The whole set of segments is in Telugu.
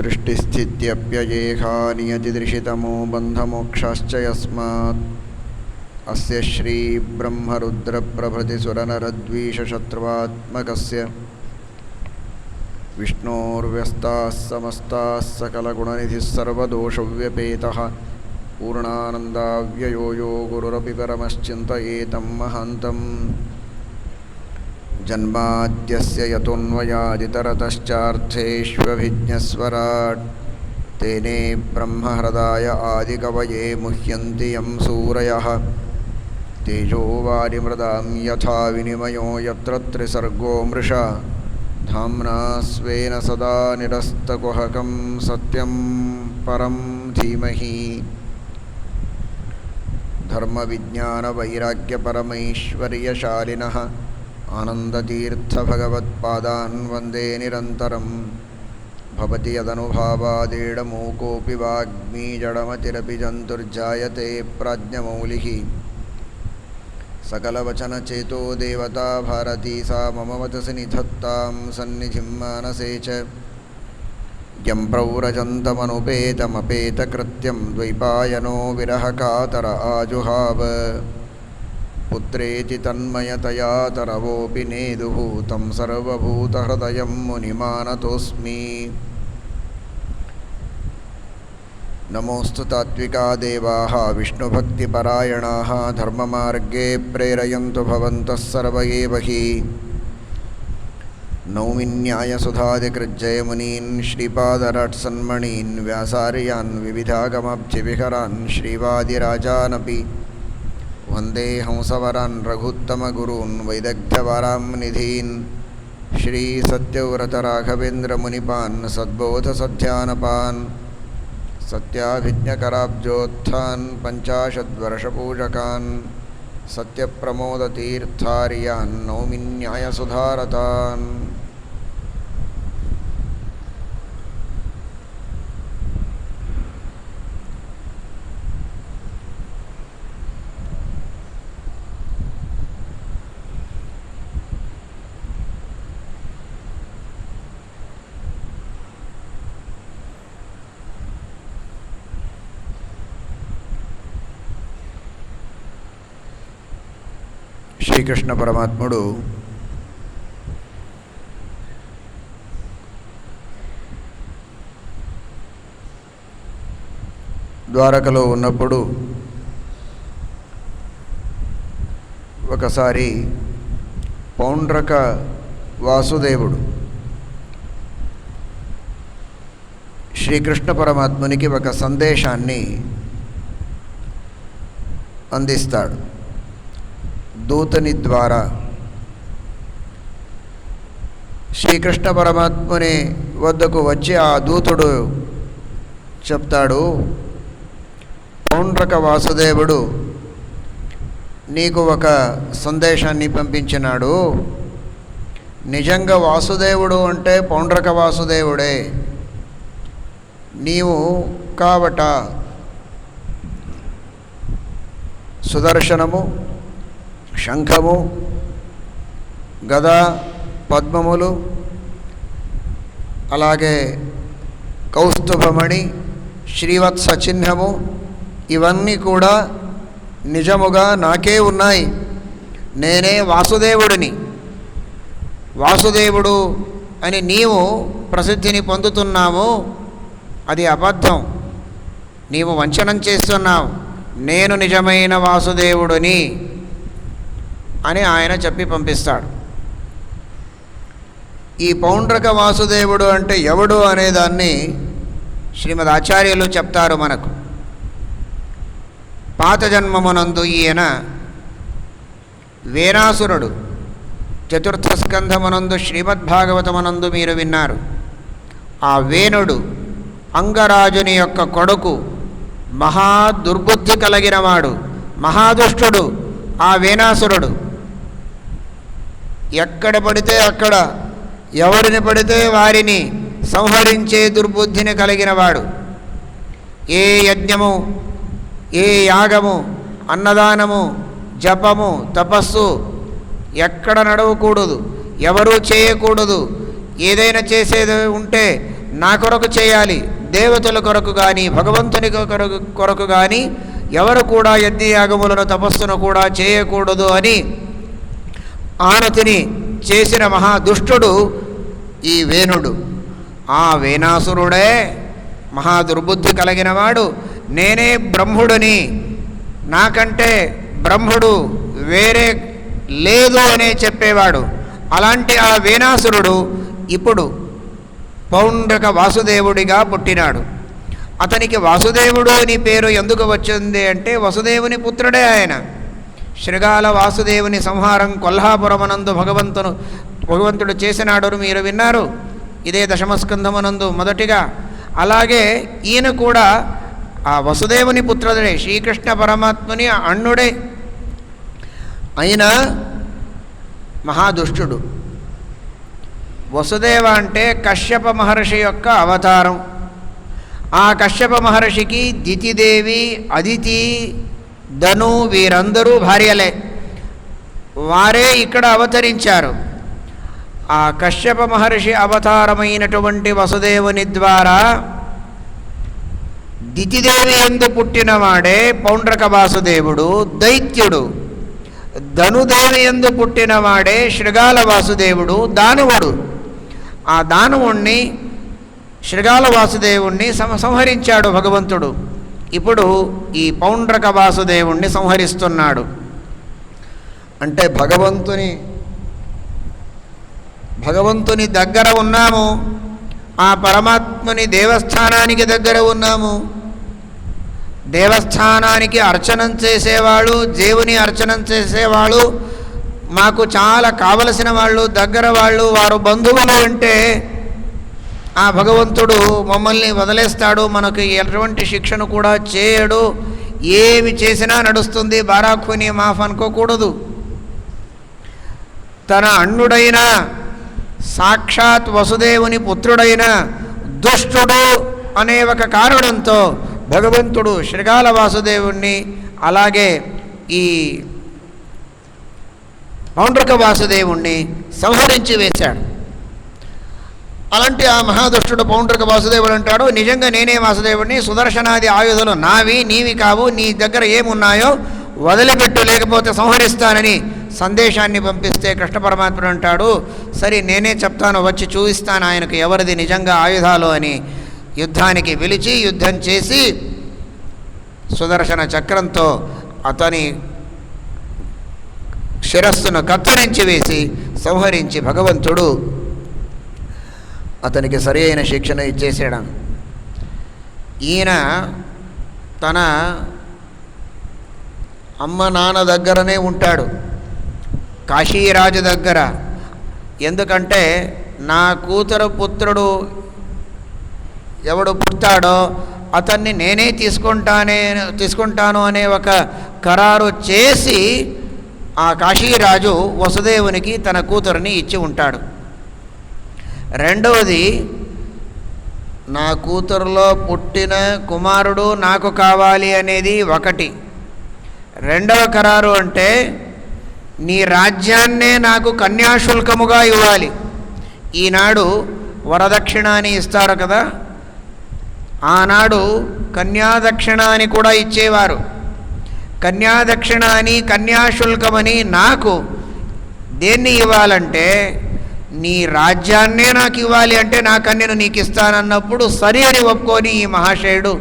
सृष्टिस्थित्यप्ययेहा नियतिदृशितमो बन्धमोक्षाश्च यस्मात् अस्य श्रीब्रह्मरुद्रप्रभृतिसुरनरद्वीषशत्रुवात्मकस्य विष्णोर्व्यस्ताः समस्ताः सकलगुणनिधिः सर्वदोषव्यपेतः पूर्णानन्दाव्ययो यो गुरुरपि परमश्चिन्तयेतं महान्तम् जन्माद्यस्य यतोऽन्वयादितरतश्चार्थेष्वभिज्ञस्वराट् तेने ब्रह्महृदाय आदिकवये मुह्यन्ति यं सूरयः तेजोवारिमृदां यथा विनिमयो यत्र त्रिसर्गो मृषा धाम्ना स्वेन सदा निरस्तकुहकं सत्यं परं धीमहि धर्मविज्ञानवैराग्यपरमैश्वर्यशालिनः आनन्दतीर्थभगवत्पादान् वन्दे निरन्तरं भवति यदनुभावादेडमूकोऽपि वाग्मी जडमतिरपि जन्तुर्जायते प्राज्ञमौलिः सकलवचनचेतो देवता भारती सा मम वचसि निधत्तां सन्निधिं मानसे च यं प्रव्रजन्तमनुपेतमपेतकृत्यं द्वैपायनो विरहकातर आजुहाव पुत्रेति तन्मयतया तरवोऽपि नेदुः तं सर्वभूतहृदयं मुनिमानतोऽस्मि नमोऽस्तु तात्विका देवाः विष्णुभक्तिपरायणाः धर्ममार्गे प्रेरयन्तु भवन्तः सर्व एव हि नौमि न्यायसुधादिकृज्जयमुनीन् श्रीपादराट्सन्मणीन् व्यासार्यान् विविधागमाब्धिविहरान् श्रीवादिराजानपि वन्दे हंसवरान् रघुत्तमगुरून् वैदग्ध्यवरां निधीन् श्रीसत्यव्रतराघवेन्द्रमुनिपान् सद्बोधसध्यानपान् सत्याभिज्ञकराब्जोत्थान् पञ्चाशद्वर्षपूजकान् सत्यप्रमोदतीर्थार्यान् नौमि न्यायसुधारतान् శ్రీకృష్ణ పరమాత్ముడు ద్వారకలో ఉన్నప్పుడు ఒకసారి పౌండ్రక వాసుదేవుడు శ్రీకృష్ణ పరమాత్మునికి ఒక సందేశాన్ని అందిస్తాడు దూతని ద్వారా. శ్రీకృష్ణ పరమాత్ముని వద్దకు వచ్చి ఆ దూతుడు చెప్తాడు, పౌండ్రక వాసుదేవుడు నీకు ఒక సందేశాన్ని పంపించినాడు. నిజంగా వాసుదేవుడు అంటే పౌండ్రక వాసుదేవుడే. నీవు కాబట సుదర్శనము, శంఖము, గద, పద్మములు, అలాగే కౌస్తుభమణి, శ్రీవత్స చిహ్నము ఇవన్నీ కూడా నిజముగా నాకే ఉన్నాయి. నేనే వాసుదేవుడిని. వాసుదేవుడు అని నీవు ప్రసిద్ధిని పొందుతున్నావు, అది అబద్ధం. నీవు వంచనం చేస్తున్నావు. నేను నిజమైన వాసుదేవుడిని అని ఆయన చెప్పి పంపిస్తాడు. ఈ పౌండ్రక వాసుదేవుడు అంటే ఎవడు అనేదాన్ని శ్రీమద్ ఆచార్యులు చెప్తారు మనకు. పాత జన్మమునందు ఈయన వేనాసురుడు, చతుర్థ స్కంధమునందు శ్రీమద్భాగవతమునందు మీరు విన్నారు. ఆ వేణుడు అంగరాజుని యొక్క కొడుకు, మహా దుర్బుద్ధి కలిగినవాడు, మహాదుష్టుడు ఆ వేనాసురుడు. ఎక్కడ పడితే అక్కడ ఎవరిని పడితే వారిని సంహరించే దుర్బుద్ధిని కలిగినవాడు. ఏ యజ్ఞము, ఏ యాగము, అన్నదానము, జపము, తపస్సు ఎక్కడ నడవకూడదు, ఎవరూ చేయకూడదు. ఏదైనా చేసేది ఉంటే నా కొరకు చేయాలి, దేవతల కొరకు కానీ భగవంతుని కొరకు కానీ ఎవరు కూడా యజ్ఞయాగములను తపస్సును కూడా చేయకూడదు అని ఆనతిని చేసిన మహాదుష్టుడు ఈ వేణుడు. ఆ వేణాసురుడే మహాదుర్బుద్ధి కలిగినవాడు. నేనే బ్రహ్ముడిని, నాకంటే బ్రహ్ముడు వేరే లేదు అనే చెప్పేవాడు. అలాంటి ఆ వేణాసురుడు ఇప్పుడు పౌండ్రక వాసుదేవుడిగా పుట్టినాడు. అతనికి వాసుదేవుడు అని పేరు ఎందుకు వచ్చింది అంటే వసుదేవుని పుత్రుడే ఆయన. శృగాల వాసుదేవుని సంహారం కొల్హాపురమనందు భగవంతుడు చేసినాడు, మీరు విన్నారు. ఇదే దశమస్కంధమునందు మొదటిగా. అలాగే ఈయన కూడా ఆ వసుదేవుని పుత్రుడే, శ్రీకృష్ణ పరమాత్ముని అన్నుడే అయిన మహాదుష్టుడు. వసుదేవ అంటే కశ్యప మహర్షి యొక్క అవతారం. ఆ కశ్యప మహర్షికి దితిదేవి, అదితి, ధను వీరందరూ భార్యలే. వారే ఇక్కడ అవతరించారు. ఆ కశ్యప మహర్షి అవతారమైనటువంటి వసుదేవుని ద్వారా దితిదేవి యందు పుట్టినవాడే పౌండ్రక వాసుదేవుడు, దైత్యుడు. ధనుదేవి యందు పుట్టినవాడే శృగాల వాసుదేవుడు, దానవుడు. ఆ దానవుణ్ణి, శృగాల వాసుదేవుణ్ణి సంహరించాడు భగవంతుడు. ఇప్పుడు ఈ పౌండ్రక వాసుదేవుణ్ణి సంహరిస్తున్నాడు. అంటే భగవంతుని దగ్గర ఉన్నాము, ఆ పరమాత్మని దేవస్థానానికి దగ్గర ఉన్నాము. దేవస్థానానికి అర్చనం చేసేవాళ్ళు, దేవుని అర్చనం చేసేవాళ్ళు మాకు చాలా కావలసిన వాళ్ళు, దగ్గర వాళ్ళు, వారు బంధువులు అంటే ఆ భగవంతుడు మమ్మల్ని వదిలేస్తాడు, మనకు ఎటువంటి శిక్షను కూడా చేయడు, ఏమి చేసినా నడుస్తుంది, బారాఖుని మాఫ్ అనుకోకూడదు. తన అన్నుడైన సాక్షాత్ వసుదేవుని పుత్రుడైన దుష్టుడు అనే ఒక కారణంతో భగవంతుడు శృగాల వాసుదేవుణ్ణి అలాగే ఈ పౌండ్రక వాసుదేవుణ్ణి సంహరించి వేశాడు. అలాంటి ఆ మహాదుష్టుడు పౌండ్రక వాసుదేవుడు అంటాడు, నిజంగా నేనే వాసుదేవుడిని, సుదర్శనాది ఆయుధాలు నావి, నీవి కావు, నీ దగ్గర ఏమున్నాయో వదిలిపెట్టు, లేకపోతే సంహరిస్తానని సందేశాన్ని పంపిస్తే కృష్ణ పరమాత్ముడు అంటాడు, సరే నేనే చెప్తాను, వచ్చి చూపిస్తాను ఆయనకు ఎవరిది నిజంగా ఆయుధాలు అని. యుద్ధానికి పిలిచి యుద్ధం చేసి సుదర్శన చక్రంతో అతని శిరస్సును కత్తిరించి వేసి సంహరించి భగవంతుడు అతనికి సరి అయిన శిక్షణ ఇచ్చేసాడు. ఈయన తన అమ్మ నాన్న దగ్గరనే ఉంటాడు, కాశీరాజు దగ్గర. ఎందుకంటే నా కూతురు పుత్రుడు ఎవడు పుట్టాడో అతన్ని నేనే తీసుకుంటాను అనే ఒక ఖరారు చేసి ఆ కాశీరాజు వసుదేవునికి తన కూతురిని ఇచ్చి ఉంటాడు. రెండవది, నా కూతురులో పుట్టిన కుమారుడు నాకు కావాలి అనేది ఒకటి. రెండవ ఖరారు అంటే నీ రాజ్యాన్నే నాకు కన్యాశుల్కముగా ఇవ్వాలి. ఈనాడు వరదక్షిణ అని ఇస్తారు కదా, ఆనాడు కన్యాదక్షిణ అని కూడా ఇచ్చేవారు. కన్యాదక్షిణ అని కన్యాశుల్కమని నాకు దేన్ని ఇవ్వాలంటే నీ రాజ్యాన్నే నాకు ఇవ్వాలి, అంటే నా కన్యను నీకు ఇస్తానన్నప్పుడు సరి అని ఒప్పుకొని ఈ మహాశయుడు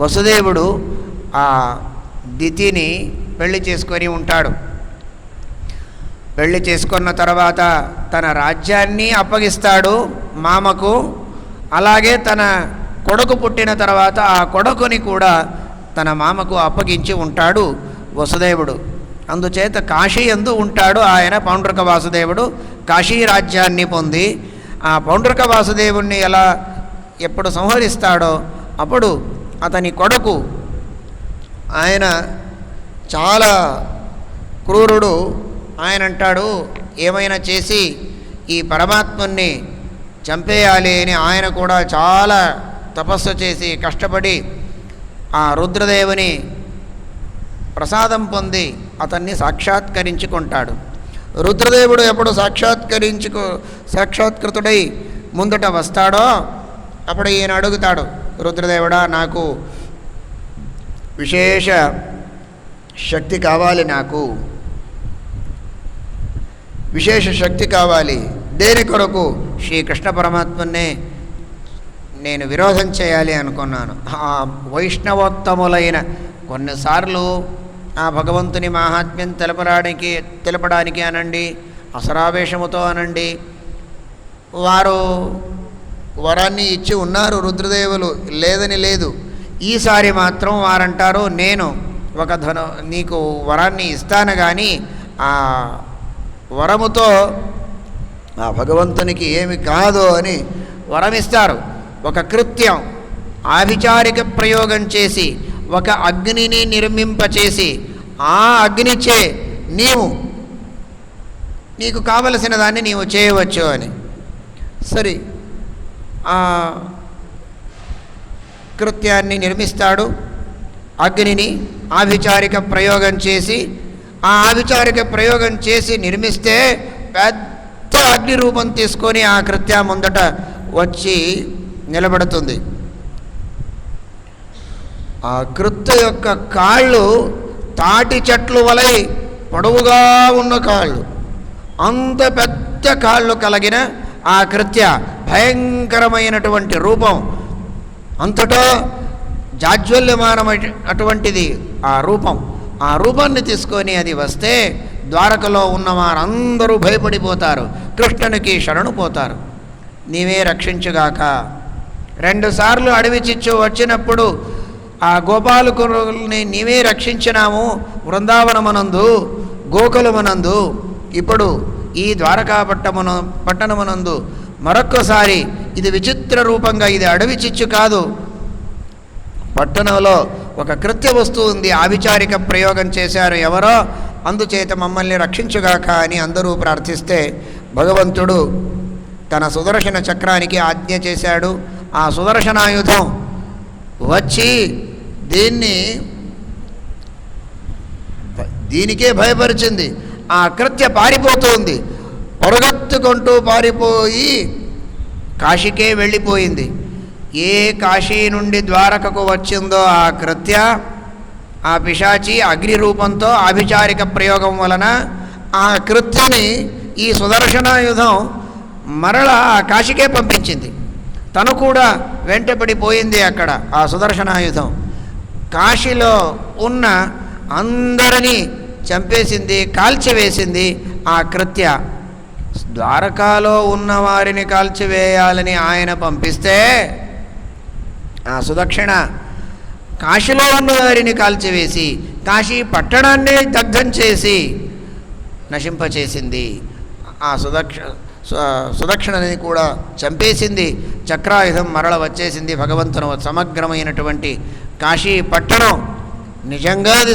వసుదేవుడు ఆ దితిని పెళ్లి చేసుకొని ఉంటాడు. పెళ్లి చేసుకున్న తర్వాత తన రాజ్యాన్ని అప్పగిస్తాడు మామకు. అలాగే తన కొడుకు పుట్టిన తర్వాత ఆ కొడుకుని కూడా తన మామకు అప్పగించి ఉంటాడు వసుదేవుడు. అందుచేత కాశీ యందు ఉంటాడు ఆయన పౌండ్రక వాసుదేవుడు. కాశీ రాజ్యాన్ని పొంది ఆ పౌండ్రక వాసుదేవుణ్ణి ఎప్పుడు సంహరిస్తాడో అప్పుడు అతని కొడుకు, ఆయన చాలా క్రూరుడు, ఆయన అంటాడు ఏమైనా చేసి ఈ పరమాత్ముని చంపేయాలి అని ఆయన కూడా చాలా తపస్సు చేసి కష్టపడి ఆ రుద్రదేవుని ప్రసాదం పొంది అతన్ని సాక్షాత్కరించుకుంటాడు. రుద్రదేవుడు ఎప్పుడు సాక్షాత్కృతుడై ముందట వస్తాడో అప్పుడు ఈయన అడుగుతాడు, రుద్రదేవుడా నాకు విశేష శక్తి కావాలి, నాకు విశేష శక్తి కావాలి. దేని కొరకు? శ్రీకృష్ణ పరమాత్మనే నేను విరోధం చేయాలి అనుకున్నాను. ఆ వైష్ణవోత్తములైన కొన్నిసార్లు ఆ భగవంతుని మాహాత్మ్యం తెలపడానికి అనండి, అసరావేశముతో అనండి, వారు వరాన్ని ఇచ్చి ఉన్నారు రుద్రదేవులు, లేదని లేదు. ఈసారి మాత్రం వారంటారు, నేను ఒక నీకు వరాన్ని ఇస్తాను, కానీ ఆ వరముతో ఆ భగవంతునికి ఏమి కాదు అని వరమిస్తారు. ఒక కృత్యం ఆభిచారిక ప్రయోగం చేసి ఒక అగ్నిని నిర్మింపచేసి ఆ అగ్నిచే నీకు కావలసిన దాన్ని నీవు చేయవచ్చు అని. సరే, ఆ కృత్యాన్ని నిర్మిస్తాడు. అగ్నిని ఆభిచారిక ప్రయోగం చేసి, ఆ ఆభిచారిక ప్రయోగం చేసి నిర్మిస్తే పెద్ద అగ్ని రూపం తీసుకొని ఆ కృత్యం ముందట వచ్చి నిలబడుతుంది. ఆ కృత్య యొక్క కాళ్ళు తాటి చెట్లు వలె పొడవుగా ఉన్న కాళ్ళు, అంత పెద్ద కాళ్ళు కలిగిన ఆ కృత్య భయంకరమైనటువంటి రూపం, అంతటా జాజ్వల్యమానమైనటువంటిది ఆ రూపం. ఆ రూపాన్ని తీసుకొని అది వస్తే ద్వారకలో ఉన్న వారందరూ భయపడిపోతారు, కృష్ణునికి శరణు పోతారు. నీవే రక్షించుగాక. 2 సార్లు అడవి చిచ్చు వచ్చినప్పుడు ఆ గోపాలకుల్ని నీవే రక్షించినాము బృందావనమునందు, గోకులమునందు. ఇప్పుడు ఈ ద్వారకా పట్టణమునందు మరొక్కసారి ఇది విచిత్ర రూపంగా, ఇది అడవి చిచ్చు కాదు, పట్టణంలో ఒక కృత్య వస్తువు ఉంది, ఆభిచారిక ప్రయోగం చేశారు ఎవరో, అందుచేత మమ్మల్ని రక్షించుగాక అని అందరూ ప్రార్థిస్తే భగవంతుడు తన సుదర్శన చక్రానికి ఆజ్ఞ చేశాడు. ఆ సుదర్శనాయుధం వచ్చి దీనికే భయపరిచింది. ఆ కృత్య పారిపోతుంది, పొరగెత్తుకుంటూ పారిపోయి కాశీకే వెళ్ళిపోయింది. ఏ కాశీ నుండి ద్వారకకు వచ్చిందో ఆ కృత్య, ఆ పిశాచి అగ్ని రూపంతో ఆభిచారిక ప్రయోగం వలన ఆ కృత్యని ఈ సుదర్శనాయుధం మరల ఆ కాశీకే పంపించింది. తను కూడా వెంటపడిపోయింది అక్కడ. ఆ సుదర్శనాయుధం కాశీలో ఉన్న అందరినీ చంపేసింది, కాల్చివేసింది. ఆ కృత్య ద్వారకాలో ఉన్న వారిని కాల్చివేయాలని ఆయన పంపిస్తే ఆ సుదక్షిణ కాశీలో ఉన్న వారిని కాల్చివేసి కాశీ పట్టణాన్నే దగ్ధం చేసి నశింపచేసింది. ఆ సుదక్షిణని కూడా చంపేసింది. చక్రాయుధం మరల వచ్చేసింది. భగవంతుని సమగ్రమైనటువంటి కాశీ పట్టణం నిజంగా అది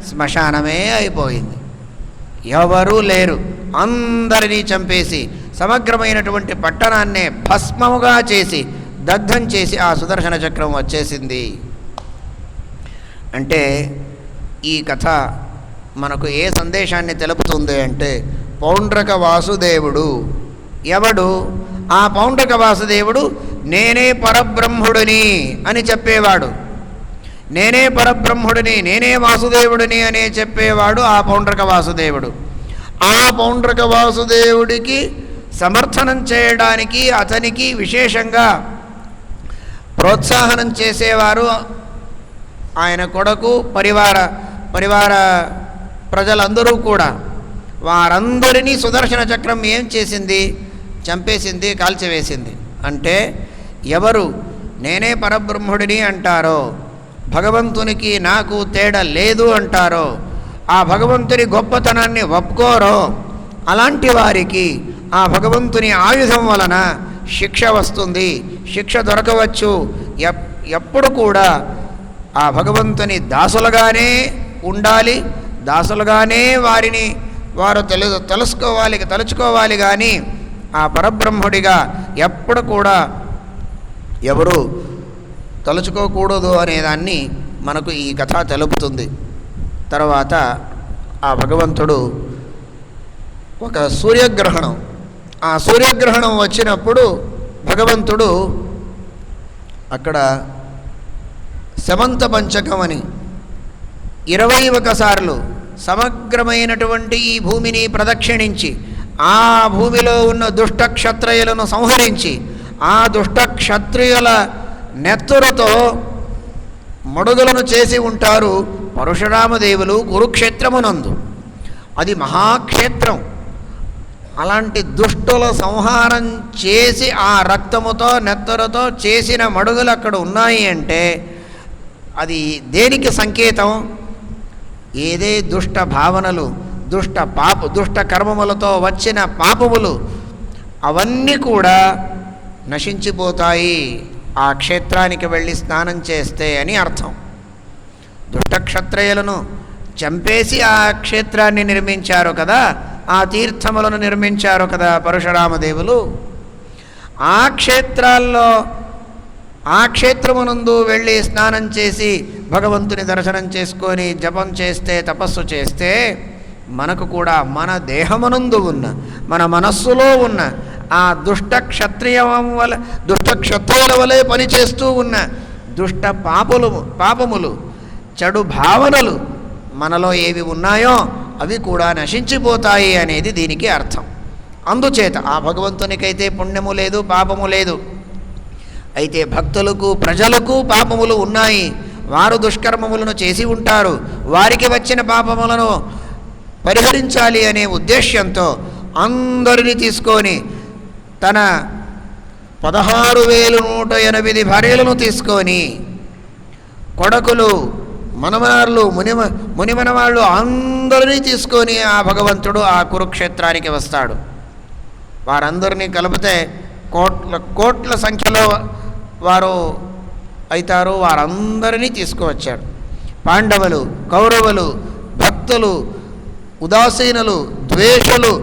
శ్మశానమే అయిపోయింది. ఎవరూ లేరు, అందరినీ చంపేసి సమగ్రమైనటువంటి పట్టణాన్నే భస్మముగా చేసి దగ్ధం చేసి ఆ సుదర్శన చక్రం వచ్చేసింది. అంటే ఈ కథ మనకు ఏ సందేశాన్ని తెలుపుతుంది అంటే, పౌండ్రక వాసుదేవుడు ఎవడు? ఆ పౌండ్రక వాసుదేవుడు నేనే పరబ్రహ్ముడిని అని చెప్పేవాడు. నేనే పరబ్రహ్ముడిని, నేనే వాసుదేవుడిని అనే చెప్పేవాడు ఆ పౌండ్రక వాసుదేవుడు. ఆ పౌండ్రక వాసుదేవుడికి సమర్థనం చేయడానికి అతనికి విశేషంగా ప్రోత్సాహనం చేసేవారు ఆయన కొడుకు, పరివార ప్రజలందరూ కూడా. వారందరినీ సుదర్శన చక్రం ఏం చేసింది? చంపేసింది, కాల్చివేసింది. అంటే ఎవరు నేనే పరబ్రహ్ముడిని అంటారో, భగవంతునికి నాకు తేడా లేదు అంటారో, ఆ భగవంతుని గొప్పతనాన్ని ఒప్పుకోరో, అలాంటి వారికి ఆ భగవంతుని ఆయుధం వలన శిక్ష వస్తుంది, శిక్ష దొరకవచ్చు. ఎప్పుడు కూడా ఆ భగవంతుని దాసులుగానే ఉండాలి, దాసులుగానే వారు తలుచుకోవాలి కానీ ఆ పరబ్రహ్ముడిగా ఎప్పుడు కూడా ఎవరు తలుచుకోకూడదు అనేదాన్ని మనకు ఈ కథ తెలుపుతుంది. తర్వాత ఆ భగవంతుడు ఒక సూర్యగ్రహణం, ఆ సూర్యగ్రహణం వచ్చినప్పుడు భగవంతుడు అక్కడ సమంత పంచకం అని 21 సార్లు సమగ్రమైనటువంటి ఈ భూమిని ప్రదక్షిణించి ఆ భూమిలో ఉన్న దుష్ట క్షత్రియులను సంహరించి ఆ దుష్ట క్షత్రియుల నెత్తురతో మడుగులను చేసి ఉంటారు పరశురామదేవులు కురుక్షేత్రమునందు. అది మహాక్షేత్రం. అలాంటి దుష్టుల సంహారం చేసి ఆ రక్తముతో నెత్తరుతో చేసిన మడుగులు అక్కడ ఉన్నాయి అంటే అది దేనికి సంకేతం? ఏదే దుష్ట భావనలు, దుష్ట కర్మములతో వచ్చిన పాపములు అవన్నీ కూడా నశించిపోతాయి ఆ క్షేత్రానికి వెళ్ళి స్నానం చేస్తే అని అర్థం. దుష్టక్షత్రియులను చంపేసి ఆ క్షేత్రాన్ని నిర్మించారు కదా, ఆ తీర్థములను నిర్మించారు కదా పరశురామదేవులు. ఆ క్షేత్రాల్లో ఆ క్షేత్రమునందు వెళ్ళి స్నానం చేసి భగవంతుని దర్శనం చేసుకొని జపం చేస్తే తపస్సు చేస్తే మనకు కూడా మన దేహమునందు ఉన్న మన మనస్సులో ఉన్న ఆ దుష్ట క్షత్రియుల వలె పనిచేస్తూ ఉన్న దుష్ట పాపములు చెడు భావనలు మనలో ఏవి ఉన్నాయో అవి కూడా నశించిపోతాయి అనేది దీనికి అర్థం. అందుచేత ఆ భగవంతునికైతే పుణ్యము లేదు, పాపము లేదు. అయితే భక్తులకు ప్రజలకు పాపములు ఉన్నాయి. వారు దుష్కర్మములను చేసి ఉంటారు. వారికి వచ్చిన పాపములను పరిహరించాలి అనే ఉద్దేశ్యంతో అందరినీ తీసుకొని తన 16,108 భార్యలను తీసుకొని కొడుకులు, మనమనార్లు, మునిమనవాళ్ళు అందరినీ తీసుకొని ఆ భగవంతుడు ఆ కురుక్షేత్రానికి వస్తాడు. వారందరినీ కలిపితే కోట్ల సంఖ్యలో వారు అవుతారు. వారందరినీ తీసుకువచ్చాడు. పాండవులు, కౌరవులు, భక్తులు, ఉదాసీనులు, ద్వేషులు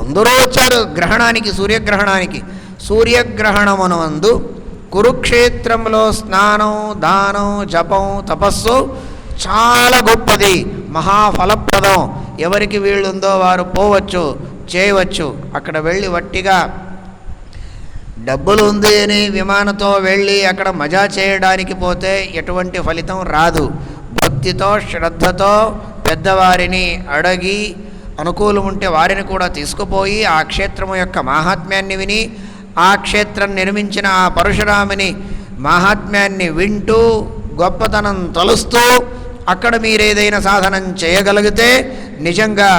అందరూ వచ్చారు గ్రహణానికి, సూర్యగ్రహణానికి. సూర్యగ్రహణమునందు కురుక్షేత్రంలో స్నానం, దానం, జపం, తపస్సు చాలా గొప్పది, మహాఫలప్రదం. ఎవరికి వీళ్ళుందో వారు పోవచ్చు, చేయవచ్చు. అక్కడ వెళ్ళి వట్టిగా డబ్బులు ఉంది అని విమానంతో వెళ్ళి అక్కడ మజా చేయడానికి పోతే ఎటువంటి ఫలితం రాదు. భక్తితో, శ్రద్ధతో పెద్దవారిని అడిగి అనుకూలం ఉంటే వారిని కూడా తీసుకుపోయి ఆ క్షేత్రము యొక్క మాహాత్మ్యాన్ని విని ఆ క్షేత్రం నిర్మించిన ఆ పరశురాముని మాహాత్మ్యాన్ని వింటూ గొప్పతనం తలుస్తూ అక్కడ మీరేదైనా సాధనం చేయగలిగితే నిజంగా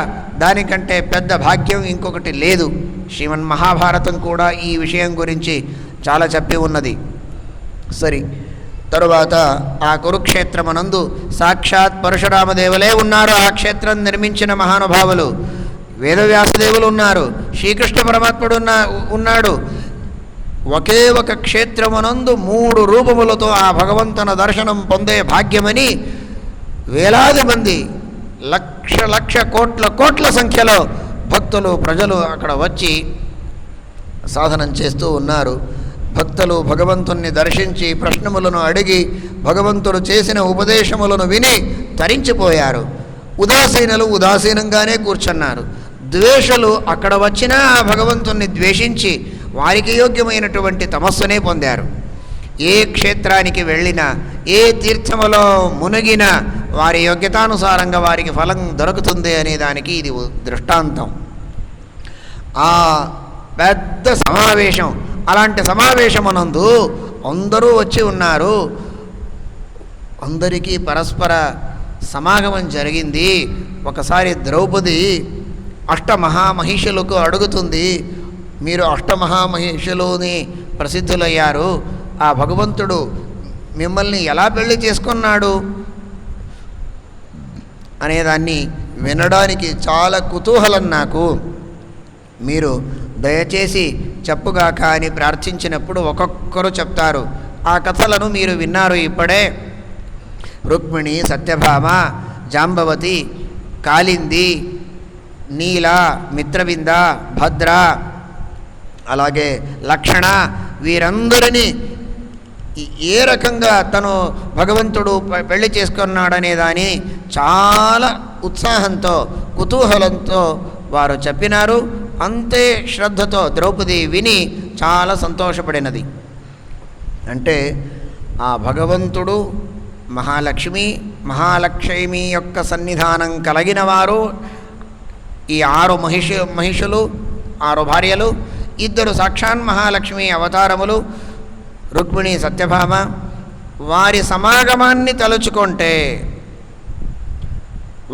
దానికంటే పెద్ద భాగ్యం ఇంకొకటి లేదు. శ్రీమన్మహాభారతం కూడా ఈ విషయం గురించి చాలా చెప్పి ఉన్నది. సరి తరువాత ఆ కురుక్షేత్రమునందు సాక్షాత్ పరశురామదేవులే ఉన్నారు. ఆ క్షేత్రం నిర్మించిన మహానుభావులు వేదవ్యాసదేవులు ఉన్నారు, శ్రీకృష్ణ పరమాత్ముడు ఉన్నాడు. ఒకే ఒక క్షేత్రమునందు 3 రూపములతో ఆ భగవంతుని దర్శనం పొందే భాగ్యమని వేలాది మంది, లక్ష కోట్ల సంఖ్యలో భక్తులు, ప్రజలు అక్కడ వచ్చి సాధనం చేస్తూ ఉన్నారు. భక్తులు భగవంతుణ్ణి దర్శించి ప్రశ్నములను అడిగి భగవంతుడు చేసిన ఉపదేశములను విని తరించిపోయారు. ఉదాసీనులు ఉదాసీనంగానే కూర్చున్నారు. ద్వేషులు అక్కడ వచ్చినా ఆ భగవంతుణ్ణి ద్వేషించి వారికి యోగ్యమైనటువంటి తమస్సునే పొందారు. ఏ క్షేత్రానికి వెళ్ళినా, ఏ తీర్థములో మునిగినా వారి యోగ్యతానుసారంగా వారికి ఫలం దొరుకుతుంది అనే దానికి ఇది దృష్టాంతం. ఆ పెద్ద సమావేశం, అలాంటి సమావేశమునందు అందరూ వచ్చి ఉన్నారు. అందరికీ పరస్పర సమాగమం జరిగింది. ఒకసారి ద్రౌపది అష్టమహామహిషులకు అడుగుతుంది, మీరు అష్టమహామహిషులని ప్రసిద్ధులయ్యారు, ఆ భగవంతుడు మిమ్మల్ని ఎలా పెళ్లి చేసుకున్నాడు అనేదాన్ని వినడానికి చాలా కుతూహలం నాకు. మీరు దయచేసి చెప్పుగాక అని ప్రార్థించినప్పుడు ఒక్కొక్కరు చెప్తారు. ఆ కథలను మీరు విన్నారు ఇప్పుడే. రుక్మిణి, సత్యభామ, జాంబవతి, కాళింది, నీల, మిత్రవింద, భద్ర, అలాగే లక్షణ, వీరందరినీ ఏ రకంగా తను భగవంతుడు పెళ్లి చేసుకున్నాడనే దాని చాలా ఉత్సాహంతో, కుతూహలంతో వారు చెప్పినారు. అంతే శ్రద్ధతో ద్రౌపది విని చాలా సంతోషపడినది. అంటే ఆ భగవంతుడు మహాలక్ష్మి యొక్క సన్నిధానం కలిగిన వారు ఈ 6 మహిషులు 6 భార్యలు, 2 సాక్షాన్ మహాలక్ష్మి అవతారములు రుక్మిణి సత్యభామ, వారి సమాగమాన్ని తలుచుకుంటే,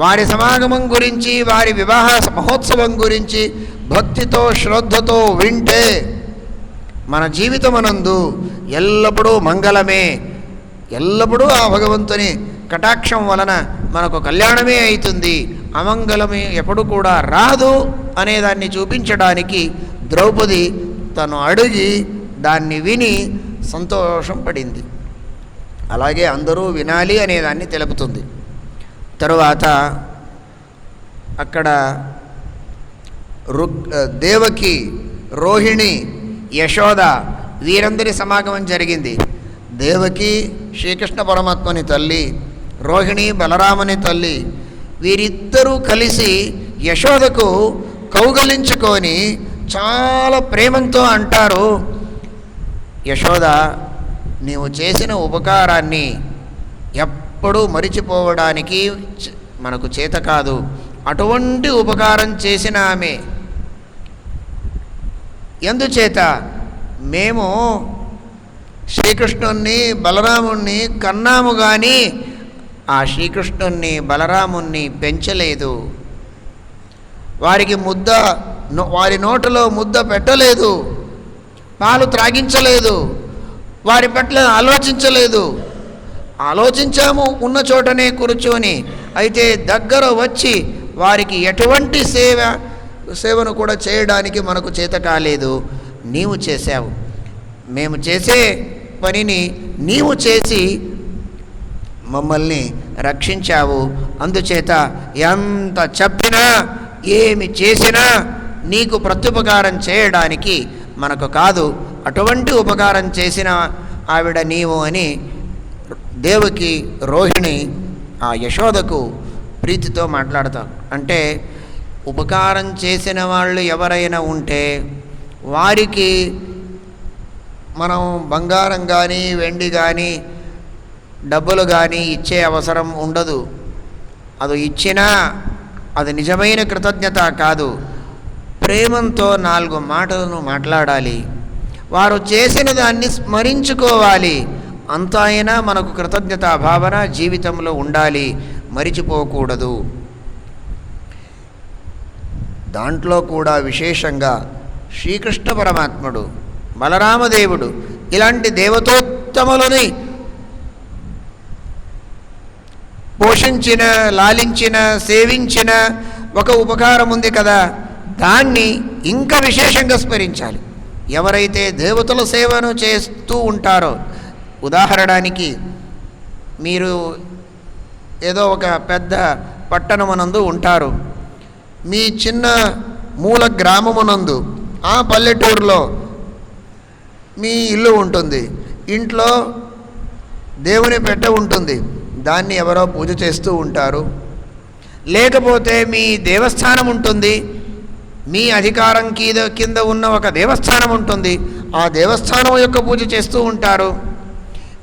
వారి సమాగమం గురించి, వారి వివాహ మహోత్సవం గురించి భక్తితో శ్రద్ధతో వింటే మన జీవితమనందు ఎల్లప్పుడూ మంగళమే, ఎల్లప్పుడూ ఆ భగవంతుని కటాక్షం వలన మనకు కళ్యాణమే అవుతుంది, అమంగళమే ఎప్పుడు కూడా రాదు అనేదాన్ని చూపించడానికి ద్రౌపది తను అడిగి దాన్ని విని సంతోషం పడింది. అలాగే అందరూ వినాలి అనేదాన్ని తెలుపుతుంది. తరువాత అక్కడ దేవకి, రోహిణి, యశోద వీరందరి సమాగమం జరిగింది. దేవకి శ్రీకృష్ణ పరమాత్మని తల్లి, రోహిణి బలరాముని తల్లి, వీరిద్దరూ కలిసి యశోదకు కౌగలించుకొని చాలా ప్రేమంతో అంటారు, యశోద నీవు చేసిన ఉపకారాన్ని ఎప్పుడూ మరిచిపోవడానికి మనకు చేత కాదు. అటువంటి ఉపకారం చేసిన ఆమె ఎందుచేత మేము శ్రీకృష్ణుణ్ణి బలరాముణ్ణి కన్నాము కానీ ఆ శ్రీకృష్ణుణ్ణి బలరాముణ్ణి పెంచలేదు, వారి నోటిలో ముద్ద పెట్టలేదు, పాలు త్రాగించలేదు, వారి పట్ల ఆలోచించలేదు. ఆలోచించాము ఉన్న చోటనే కూర్చొని, అయితే దగ్గర వచ్చి వారికి ఎటువంటి సేవను కూడా చేయడానికి మనకు చేత కాలేదు. నీవు చేశావు, మేము చేసే పనిని నీవు చేసి మమ్మల్ని రక్షించావు. అందుచేత ఎంత చెప్పినా ఏమి చేసినా నీకు ప్రత్యుపకారం చేయడానికి మనకు కాదు, అటువంటి ఉపకారం చేసిన ఆవిడ నీవు అని దేవకి, రోహిణి ఆ యశోదకు ప్రీతితో మాట్లాడతాం. అంటే ఉపకారం చేసిన వాళ్ళు ఎవరైనా ఉంటే వారికి మనం బంగారం కానీ వెండి కానీ డబ్బులు కానీ ఇచ్చే అవసరం ఉండదు. అది ఇచ్చినా అది నిజమైన కృతజ్ఞత కాదు. ప్రేమంతో 4 మాటలను మాట్లాడాలి, వారు చేసిన దాన్ని స్మరించుకోవాలి. అంత అయినా మనకు కృతజ్ఞతా భావన జీవితంలో ఉండాలి, మరిచిపోకూడదు. దాంట్లో కూడా విశేషంగా శ్రీకృష్ణ పరమాత్ముడు, బలరామదేవుడు ఇలాంటి దేవతోత్తములని పోషించిన, లాలించిన, సేవించిన ఒక ఉపకారం ఉంది కదా, దాన్ని ఇంకా విశేషంగా స్మరించాలి. ఎవరైతే దేవతల సేవను చేస్తూ ఉంటారో, ఉదాహరణకి మీరు ఏదో ఒక పెద్ద పట్టణమునందు ఉంటారు, మీ చిన్న మూల గ్రామమునందు ఆ పల్లెటూరులో మీ ఇల్లు ఉంటుంది, ఇంట్లో దేవుని పెట్టె ఉంటుంది, దాన్ని ఎవరో పూజ చేస్తూ ఉంటారు. లేకపోతే మీ దేవస్థానం ఉంటుంది, మీ అధికారం కింద ఉన్న ఒక దేవస్థానం ఉంటుంది, ఆ దేవస్థానం యొక్క పూజ చేస్తూ ఉంటారు.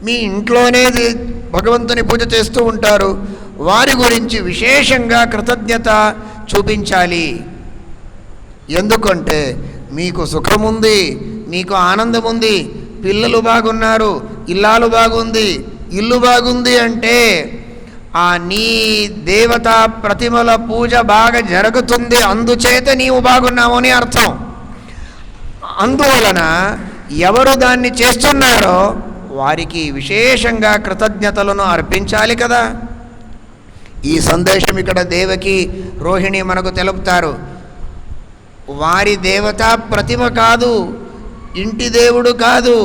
మీ ఇంట్లోనే భగవంతుని పూజ చేస్తూ ఉంటారు. వారి గురించి విశేషంగా కృతజ్ఞత చూపించాలి. ఎందుకంటే మీకు సుఖముంది, మీకు ఆనందం ఉంది, పిల్లలు బాగున్నారు, ఇల్లాలు బాగుంది, ఇల్లు బాగుంది అంటే ఆ నీ దేవతా ప్రతిమల పూజ బాగా జరుగుతుంది, అందుచేత నీవు బాగున్నావు అని అర్థం. అందువలన ఎవరు దాన్ని చేస్తున్నారో వారికి విశేషంగా కృతజ్ఞతలను అర్పించాలి కదా. ఈ సందేశం ఇక్కడ దేవకి, రోహిణి మనకు తెలుపుతారు. వారి దేవతా ప్రతిమ కాదు, ఇంటి దేవుడు కాదు,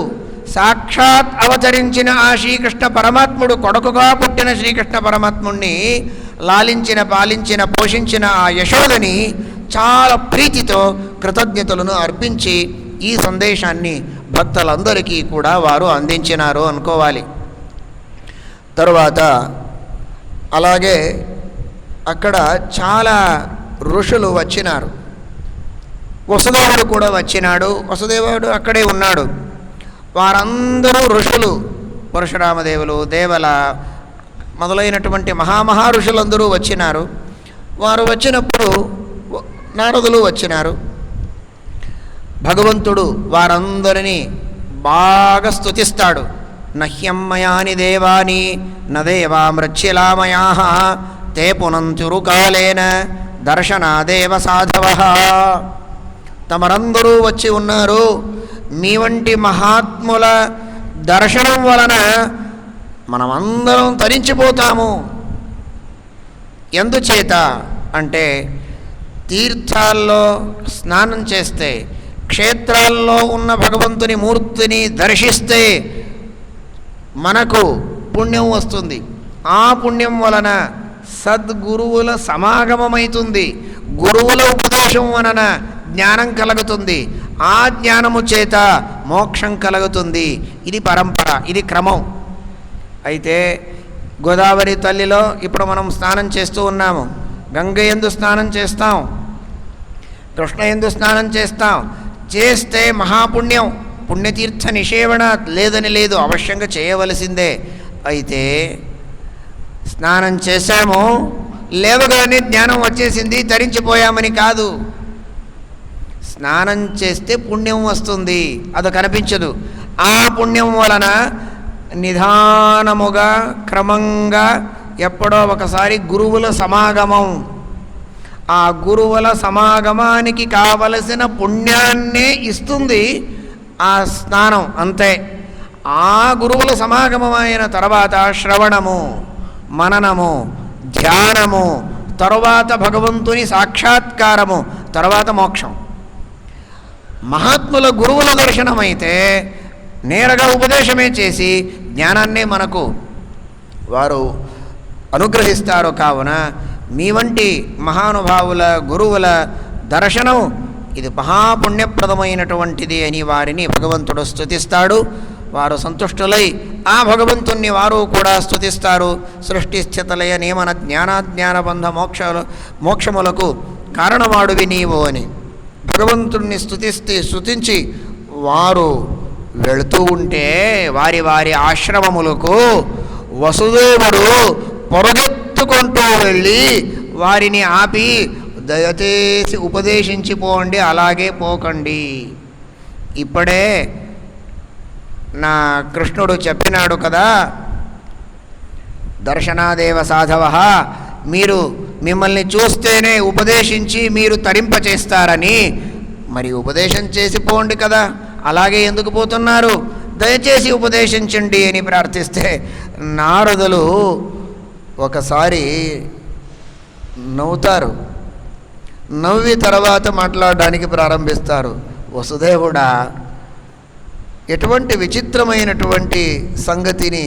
సాక్షాత్ అవతరించిన ఆ శ్రీకృష్ణ పరమాత్ముడు, కొడుకుగా పుట్టిన శ్రీకృష్ణ పరమాత్ముడిని లాలించిన, పాలించిన, పోషించిన ఆ యశోదని చాలా ప్రీతితో కృతజ్ఞతలను అర్పించి ఈ సందేశాన్ని భక్తులందరికీ కూడా వారు అందించినారు అనుకోవాలి. తరువాత అలాగే అక్కడ చాలా ఋషులు వచ్చినారు. వసుదేవుడు కూడా వచ్చినాడు, వసుదేవుడు అక్కడే ఉన్నాడు. వారందరూ ఋషులు, పరశురామదేవులు, దేవల మొదలైనటువంటి మహామహర్షులందరూ వచ్చినారు. వారు వచ్చినప్పుడు నారదులు వచ్చినారు. భగవంతుడు వారందరినీ బాగా స్తుతిస్తాడు. నహ్యమ్మయాని దేవాని నదేవామృచ్యలామయా తే పునంతురుకాలేన దర్శనాదేవ సాధవ. తమరందరూ వచ్చి ఉన్నారు. మీ వంటి మహాత్ముల దర్శనం వలన మనమందరం తరించిపోతాము. ఎందుచేత అంటే తీర్థాల్లో స్నానం చేస్తే, క్షేత్రాల్లో ఉన్న భగవంతుని మూర్తిని దర్శిస్తే మనకు పుణ్యం వస్తుంది. ఆ పుణ్యం వలన సద్గురువుల సమాగమమైతుంది. గురువుల ఉపదేశం వలన జ్ఞానం కలుగుతుంది. ఆ జ్ఞానము చేత మోక్షం కలుగుతుంది. ఇది పరంపర, ఇది క్రమం. అయితే గోదావరి తల్లిలో ఇప్పుడు మనం స్నానం చేస్తూ ఉన్నాము. గంగ యందు స్నానం చేస్తాం, కృష్ణ యందు స్నానం చేస్తాం. చేస్తే మహాపుణ్యం. పుణ్యతీర్థ నిషేవణ లేదని లేదు, అవశ్యంగా చేయవలసిందే. అయితే స్నానం చేశాము, లేవగానే జ్ఞానం వచ్చేసింది, తరించిపోయామని కాదు. స్నానం చేస్తే పుణ్యం వస్తుంది, అది కనిపించదు. ఆ పుణ్యం వలన నిదానముగా క్రమంగా ఎప్పుడో ఒకసారి గురువుల సమాగమం, ఆ గురువుల సమాగమానికి కావలసిన పుణ్యాన్నే ఇస్తుంది ఆ స్నానం, అంతే. ఆ గురువుల సమాగమం అయిన తర్వాత శ్రవణము, మననము, ధ్యానము, తరువాత భగవంతుని సాక్షాత్కారము, తర్వాత మోక్షం. మహాత్ముల గురువుల దర్శనమైతే నేరుగా ఉపదేశమే చేసి జ్ఞానాన్నే మనకు వారు అనుగ్రహిస్తారు. కావున మీ వంటి మహానుభావుల గురువుల దర్శనం ఇది మహాపుణ్యప్రదమైనటువంటిది అని వారిని భగవంతుడు స్తుతిస్తాడు. వారు సంతుష్టులై ఆ భగవంతుణ్ణి వారు కూడా స్తుతిస్తారు. సృష్టి స్థితలయ నియమన జ్ఞానాజ్ఞానబంధ మోక్షములకు కారణమాడువి నీవు అని భగవంతుణ్ణి స్తుతించి వారు వెళుతూ ఉంటే వారి వారి ఆశ్రమములకు వసుదేవుడు పొరుగెత్తుకుంటూ వెళ్ళి వారిని ఆపి, దయచేసి ఉపదేశించిపోండి, అలాగే పోకండి. ఇప్పుడే నా కృష్ణుడు చెప్పినాడు కదా, దర్శనాదేవ సాధవ, మీరు మిమ్మల్ని చూస్తేనే ఉపదేశించి మీరు తరింపచేస్తారని. మరి ఉపదేశం చేసి పోండి కదా, అలాగే ఎందుకు పోతున్నారు? దయచేసి ఉపదేశించండి అని ప్రార్థిస్తే నారదులు ఒకసారి నవ్వుతారు. నవ్వి తర్వాత మాట్లాడడానికి ప్రారంభిస్తారు. వసుదేవుడా, ఎటువంటి విచిత్రమైనటువంటి సంగతిని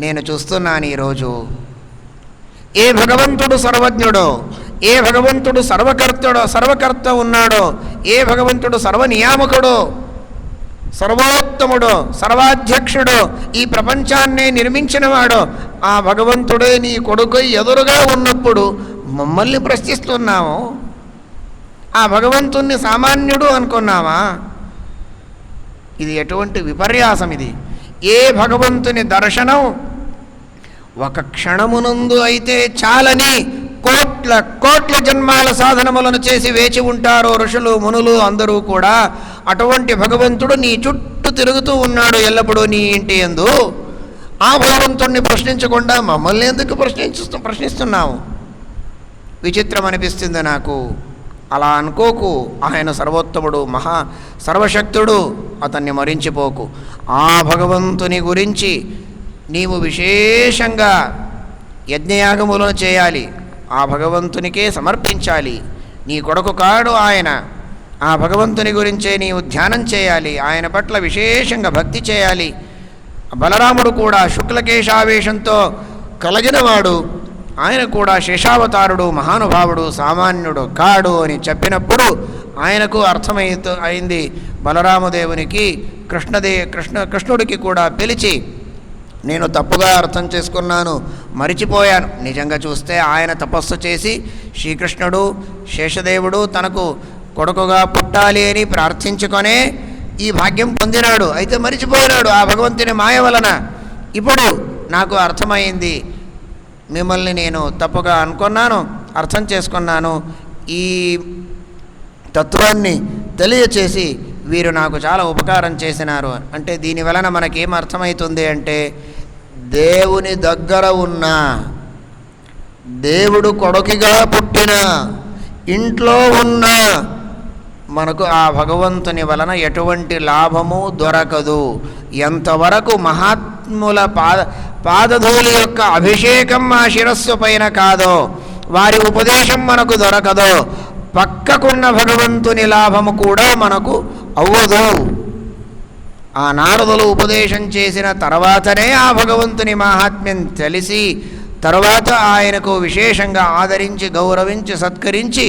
నేను చూస్తున్నాను ఈరోజు. ఏ భగవంతుడు సర్వజ్ఞుడో, ఏ భగవంతుడు సర్వకర్త ఉన్నాడో, ఏ భగవంతుడు సర్వనియామకుడో, సర్వోత్తముడో, సర్వాధ్యక్షుడో, ఈ ప్రపంచాన్నే నిర్మించినవాడో ఆ భగవంతుడే నీ కొడుకు ఎదురుగా ఉన్నప్పుడు మమ్మల్ని ప్రశ్నిస్తున్నాము. ఆ భగవంతుణ్ణి సామాన్యుడు అనుకున్నావా? ఇది ఎటువంటి విపర్యాసం ఇది! ఏ భగవంతుని దర్శనం ఒక క్షణమునందు అయితే చాలని కోట్ల కోట్ల జన్మాల సాధనములను చేసి వేచి ఉంటారో ఋషులు మునులు అందరూ కూడా. అటువంటి భగవంతుడు నీ చుట్టూ తిరుగుతూ ఉన్నాడు ఎల్లప్పుడూ నీ ఇంటి యందు. ఆ భగవంతుణ్ణి ప్రశ్నించకుండా మమ్మల్ని ఎందుకు ప్రశ్నిస్తున్నాము? విచిత్రం అనిపిస్తుంది నాకు. అలా అనుకోకు. ఆయన సర్వోత్తముడు, సర్వశక్తుడు, అతన్ని మరించిపోకు. ఆ భగవంతుని గురించి నీవు విశేషంగా యజ్ఞయాగములను చేయాలి, ఆ భగవంతునికే సమర్పించాలి. నీ కొడుకు కాడు ఆయన. ఆ భగవంతుని గురించే నీవు ధ్యానం చేయాలి, ఆయన పట్ల విశేషంగా భక్తి చేయాలి. బలరాముడు కూడా శుక్లకేశావేశంతో కలిగినవాడు. ఆయన కూడా శేషావతారుడు, మహానుభావుడు, సామాన్యుడు కాడు అని చెప్పినప్పుడు ఆయనకు అయింది. బలరామదేవునికి కృష్ణుడికి కూడా పిలిచి, నేను తప్పుగా అర్థం చేసుకున్నాను, మరిచిపోయాను. నిజంగా చూస్తే ఆయన తపస్సు చేసి శ్రీకృష్ణుడు శేషదేవుడు తనకు కొడుకుగా పుట్టాలి అని ప్రార్థించుకొనే ఈ భాగ్యం పొందినాడు. అయితే మరిచిపోయినాడు ఆ భగవంతుని మాయ వలన. ఇప్పుడు నాకు అర్థమైంది, మిమ్మల్ని నేను తప్పుగా అనుకున్నాను, అర్థం చేసుకున్నాను. ఈ తత్వాన్ని తెలియచేసి వీరు నాకు చాలా ఉపకారం చేసినారు అంటే దీని వలన మనకేం అర్థమవుతుంది అంటే, దేవుని దగ్గర ఉన్న, దేవుడు కొడుకుగా పుట్టిన ఇంట్లో ఉన్న మనకు ఆ భగవంతుని వలన ఎటువంటి లాభము దొరకదు. ఎంతవరకు మహాత్ముల పాదధూళి యొక్క అభిషేకం ఆ శిరస్సు పైన కాదో, వారి ఉపదేశం మనకు దొరకదో, పక్కకున్న భగవంతుని లాభము కూడా మనకు అవ్వదు. ఆ నారదులు ఉపదేశం చేసిన తర్వాతనే ఆ భగవంతుని మహాత్మ్యం తెలిసి, తర్వాత ఆయనకు విశేషంగా ఆదరించి గౌరవించి సత్కరించి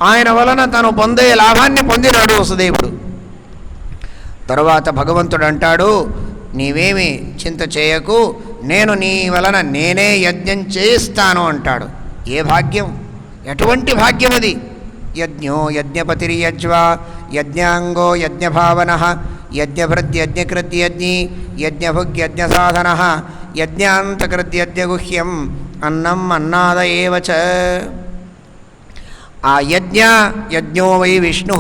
ఆయన వలన తను పొందే లాభాన్ని పొందినాడు వసుదేవుడు. తరువాత భగవంతుడు అంటాడు, నీవేమి చింత చేయకు, నేను నీ వలన నేనే యజ్ఞం చేయిస్తాను అంటాడు. ఏ భాగ్యం, ఎటువంటి భాగ్యం అది! యజ్ఞో యజ్ఞపతిర్యజ్వా యజ్ఞాంగో యజ్ఞభావన యజ్ఞభృద్యజ్ఞకృద్యజ్ఞి యజ్ఞభుగ్యజ్ఞసాధన యజ్ఞాంతకృద్యజ్ఞగుహ్యం అన్నం అన్నాద ఏవ చ. ఆ యజ్ఞో వై విష్ణు,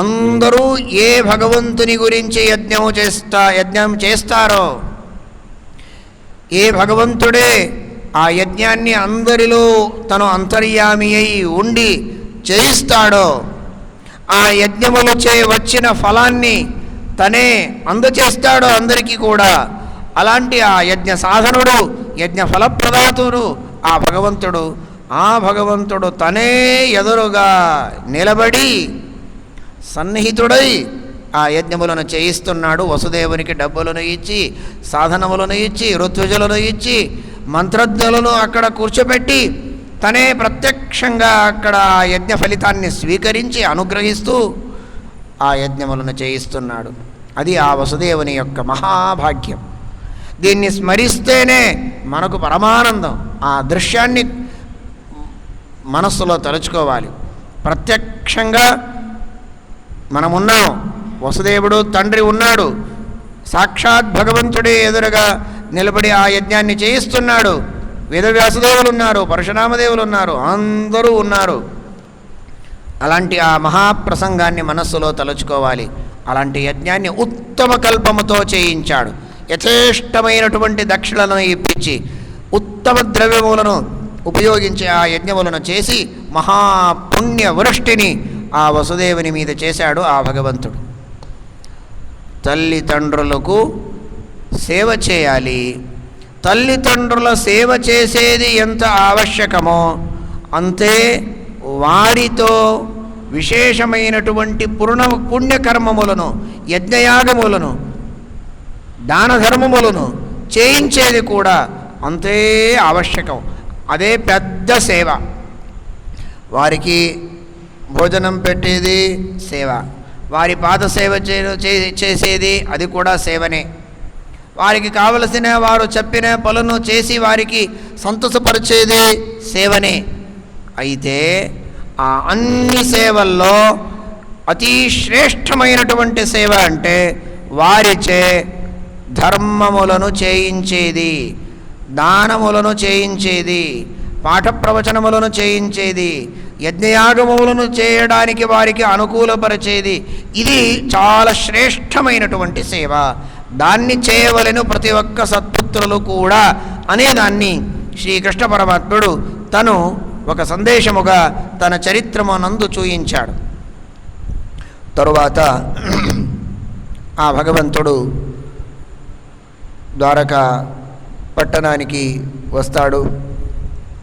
అందరూ ఏ భగవంతుని గురించి యజ్ఞం చేస్తారో, ఏ భగవంతుడే ఆ యజ్ఞాన్ని అందరిలో తను అంతర్యామి అయి ఉండి చేయిస్తాడో, ఆ యజ్ఞములు వచ్చిన ఫలాన్ని తనే అందచేస్తాడో అందరికీ కూడా. అలాంటి ఆ యజ్ఞ సాధనుడు, యజ్ఞ ఫలప్రదాతుడు ఆ భగవంతుడు తనే ఎదురుగా నిలబడి సన్నిహితుడై ఆ యజ్ఞములను చేయిస్తున్నాడు. వసుదేవునికి డబ్బులను ఇచ్చి, సాధనములను ఇచ్చి, ఋత్విజులను ఇచ్చి, మంత్రజ్ఞులను అక్కడ కూర్చోబెట్టి తనే ప్రత్యక్షంగా అక్కడ ఆ యజ్ఞ ఫలితాన్ని స్వీకరించి అనుగ్రహిస్తూ ఆ యజ్ఞములను చేయిస్తున్నాడు. అది ఆ వసుదేవుని యొక్క మహాభాగ్యం. దీన్ని స్మరిస్తేనే మనకు పరమానందం. ఆ దృశ్యాన్ని మనస్సులో తలుచుకోవాలి. ప్రత్యక్షంగా మనమున్నాం, వసుదేవుడు తండ్రి ఉన్నాడు, సాక్షాత్ భగవంతుడే ఎదురుగా నిలబడి ఆ యజ్ఞాన్ని చేయిస్తున్నాడు. వేదవ్యాసదేవులు ఉన్నారు, పరశురామదేవులు ఉన్నారు, అందరూ ఉన్నారు. అలాంటి ఆ మహాప్రసంగాన్ని మనస్సులో తలుచుకోవాలి. అలాంటి యజ్ఞాన్ని ఉత్తమ కల్పముతో చేయించాడు. యథేష్టమైనటువంటి దక్షిణలను ఇప్పించి ఉత్తమ ద్రవ్యములను ఉపయోగించి ఆ యజ్ఞములను చేసి మహాపుణ్య వృష్టిని ఆ వసుదేవుని మీద చేశాడు ఆ భగవంతుడు. తల్లిదండ్రులకు సేవ చేయాలి. తల్లిదండ్రుల సేవ చేసేది ఎంత ఆవశ్యకమో అంతే వారితో విశేషమైనటువంటి పుణ్యకర్మములను, యజ్ఞయాగములను, దాన ధర్మములను చేయించేది కూడా అంతే ఆవశ్యకం. అదే పెద్ద సేవ. వారికి భోజనం పెట్టేది సేవ, వారి పాద సేవ చేసేది అది కూడా సేవనే. వారికి కావలసిన వారు చెప్పిన పనులను చేసి వారికి సంతోషపరిచేది సేవనే. అయితే ఆ అన్ని సేవల్లో అతి శ్రేష్టమైనటువంటి సేవ అంటే వారిచే ధర్మములను చేయించేది, దానములను చేయించేది, పాఠ ప్రవచనములను చేయించేది, యజ్ఞయాగములను చేయడానికి వారికి అనుకూలపరిచేది. ఇది చాలా శ్రేష్టమైనటువంటి సేవ. దాన్ని చేయవలెను ప్రతి ఒక్క సత్పుత్రులు కూడా అనేదాన్ని శ్రీకృష్ణ పరమాత్ముడు తను ఒక సందేశముగా తన చరిత్రమునందు చూయించాడు. తరువాత ఆ భగవంతుడు ద్వారకా పట్టణానికి వస్తాడు.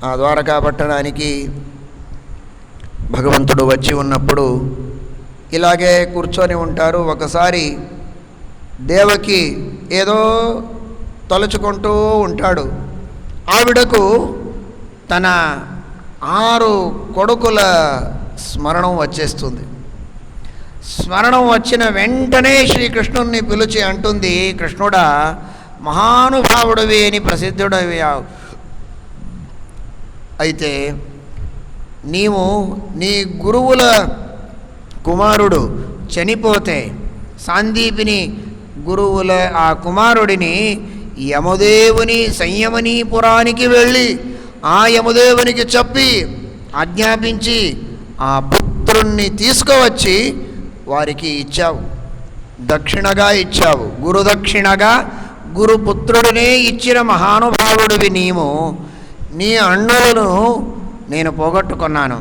ఆ ద్వారకా పట్టణానికి భగవంతుడు వచ్చి ఉన్నప్పుడు ఇలాగే కూర్చొని ఉంటారు. ఒకసారి దేవకి ఏదో తలుచుకుంటూ ఉంటాడు. ఆవిడకు తన 6 కొడుకుల స్మరణం వచ్చేస్తుంది. స్మరణం వచ్చిన వెంటనే శ్రీకృష్ణుణ్ణి పిలిచి అంటుంది, కృష్ణుడా, మహానుభావుడివి అని ప్రసిద్ధుడివి. అయితే నీవు నీ గురువుల కుమారుడు చనిపోతే, సాందీపిని గురువుల ఆ కుమారుడిని యమదేవుని సంయమనీపురానికి వెళ్ళి ఆ యమదేవునికి చెప్పి ఆజ్ఞాపించి ఆ పుత్రుణ్ణి తీసుకువచ్చి వారికి ఇచ్చావు, దక్షిణగా ఇచ్చావు. గురుదక్షిణగా గురుపుత్రుడినే ఇచ్చిన మహానుభావుడివి నీవు. నీ అన్నులను నేను పోగొట్టుకున్నాను,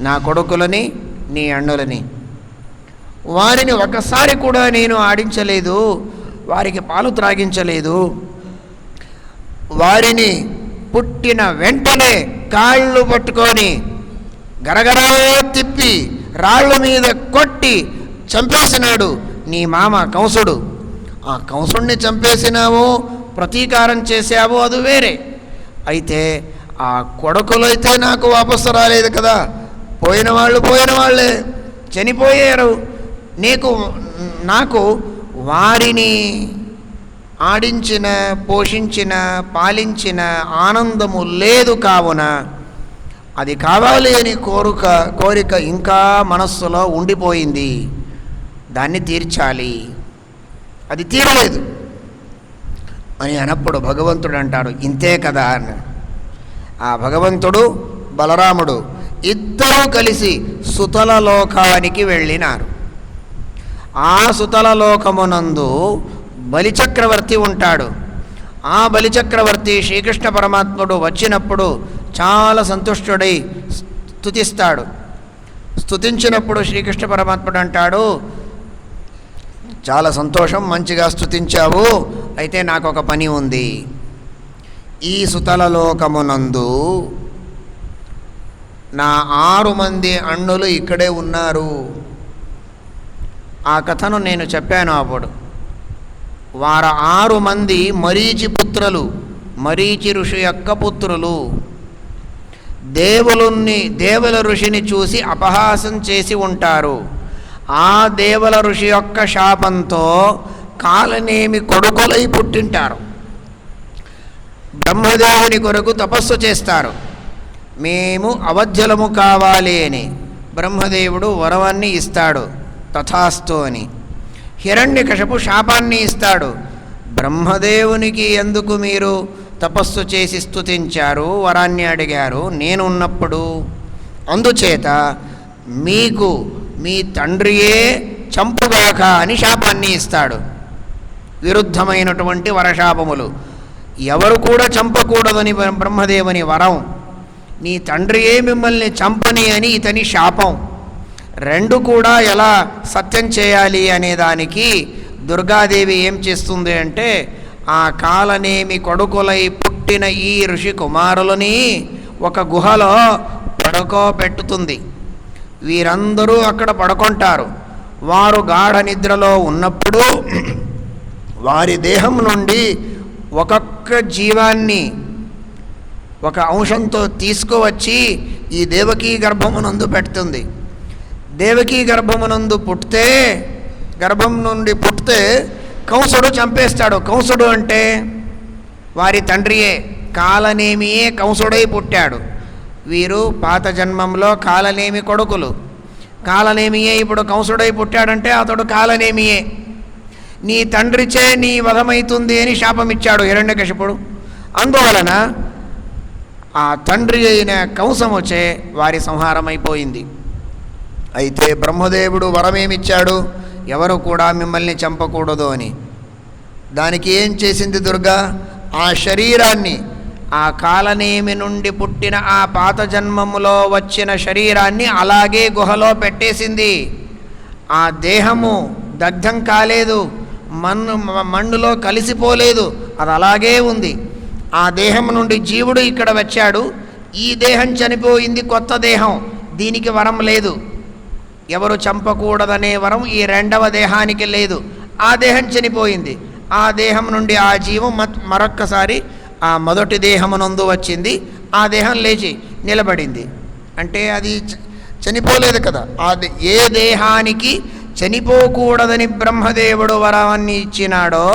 నా కొడుకులని, నీ అన్నులని. వారిని ఒకసారి కూడా నేను ఆడించలేదు, వారికి పాలు త్రాగించలేదు. వారిని పుట్టిన వెంటనే కాళ్ళు పట్టుకొని గరగరా తిప్పి రాళ్ళ మీద కొట్టి చంపేసినాడు నీ మామ కంసుడు. ఆ కంసుడిని చంపేసినావు, ప్రతీకారం చేశావు, అది వేరే. అయితే ఆ కొడుకులైతే నాకు వాపసు రాలేదు కదా, పోయిన వాళ్ళే చనిపోయారు. నాకు వారిని ఆడించిన, పోషించిన, పాలించిన ఆనందము లేదు. కావున అది కావాలి అని కోరిక ఇంకా మనస్సులో ఉండిపోయింది, దాన్ని తీర్చాలి, అది తీరలేదు అని అన్నప్పుడు భగవంతుడు అంటాడు, ఇంతే కదా అన్నాడు. ఆ భగవంతుడు బలరాముడు ఇద్దరూ కలిసి సుతల లోకానికి వెళ్ళినారు. ఆ సుతల లోకమునందు బలిచక్రవర్తి ఉంటాడు. ఆ బలిచక్రవర్తి శ్రీకృష్ణ పరమాత్ముడు వచ్చినప్పుడు చాలా సంతుష్టుడై స్తుతిస్తాడు. స్తుతించినప్పుడు శ్రీకృష్ణ పరమాత్ముడు అంటాడు, చాలా సంతోషం, మంచిగా స్తుతించావు, అయితే నాకు ఒక పని ఉంది. ఈ సుతల లోకమునందు నా 6 మంది అన్నులు ఇక్కడే ఉన్నారు. ఆ కథను నేను చెప్పాను అప్పుడు. వారు 6 మంది మరీచి పుత్రులు, మరీచి ఋషి యొక్క పుత్రులు. దేవుల ఋషిని చూసి అపహాసం చేసి ఉంటారు. ఆ దేవుల ఋషి యొక్క శాపంతో కాలనేమి కొడుకులై పుట్టింటారు. బ్రహ్మదేవుని కొరకు తపస్సు చేస్తారు, మేము అవధ్యులము కావాలి అని. బ్రహ్మదేవుడు వరవాన్ని ఇస్తాడు, తథాస్తు అని. హిరణ్యకశపు శాపాన్ని ఇస్తాడు. బ్రహ్మదేవునికి ఎందుకు మీరు తపస్సు చేసి స్తుతించారు, వరాన్ని అడిగారు, నేను ఉన్నప్పుడు? అందుచేత మీకు మీ తండ్రియే చంపుగాక అని శాపాన్ని ఇస్తాడు. విరుద్ధమైనటువంటి వరశాపములు. ఎవరు కూడా చంపకూడదని బ్రహ్మదేవుని వరం, నీ తండ్రియే మిమ్మల్ని చంపని అని ఇతని శాపం. రెండు కూడా ఎలా సత్యం చేయాలి అనేదానికి దుర్గాదేవి ఏం చేస్తుంది అంటే, ఆ కాలనేమి కొడుకులై పుట్టిన ఈ ఋషి కుమారులని ఒక గుహలో పడుకోబెట్టుతుంది. వీరందరూ అక్కడ పడుకుంటారు. వారు గాఢ నిద్రలో ఉన్నప్పుడు వారి దేహం నుండి ఒక్కొక్క జీవాన్ని ఒక అంశంతో తీసుకువచ్చి ఈ దేవకీ గర్భమునందు పెడుతుంది. దేవకీ గర్భమునందు గర్భం నుండి పుట్టితే కంసుడు చంపేస్తాడు. కంసుడు అంటే వారి తండ్రియే, కాలనేమియే కంసుడై పుట్టాడు. వీరు పాత జన్మంలో కాలనేమి కొడుకులు. కాలనేమియే ఇప్పుడు కంసుడై పుట్టాడంటే అతడు కాలనేమియే. నీ తండ్రిచే నీ వధమైతుంది అని శాపమిచ్చాడు హిరణ్యకశిపుడు. అందువలన ఆ తండ్రి అయిన కంసముచే వారి సంహారం అయిపోయింది. అయితే బ్రహ్మదేవుడు వరమేమిచ్చాడు, ఎవరు కూడా మిమ్మల్ని చంపకూడదు అని. దానికి ఏం చేసింది దుర్గా? ఆ శరీరాన్ని, ఆ కాలనేమి నుండి పుట్టిన ఆ పాత జన్మములో వచ్చిన శరీరాన్ని అలాగే గుహలో పెట్టేసింది. ఆ దేహము దగ్ధం కాలేదు, మన్నులో కలిసిపోలేదు, అది అలాగే ఉంది. ఆ దేహం నుండి జీవుడు ఇక్కడ వచ్చాడు. ఈ దేహం చనిపోయింది, కొత్త దేహం, దీనికి వరం లేదు. ఎవరు చంపకూడదనే వరం ఈ రెండవ దేహానికి లేదు. ఆ దేహం చనిపోయింది. ఆ దేహం నుండి ఆ జీవం మరొక్కసారి ఆ మొదటి దేహమునందు వచ్చింది. ఆ దేహం లేచి నిలబడింది. అంటే అది చనిపోలేదు కదా. అది ఏ దేహానికి చనిపోకూడదని బ్రహ్మదేవుడు వరాన్ని ఇచ్చినాడో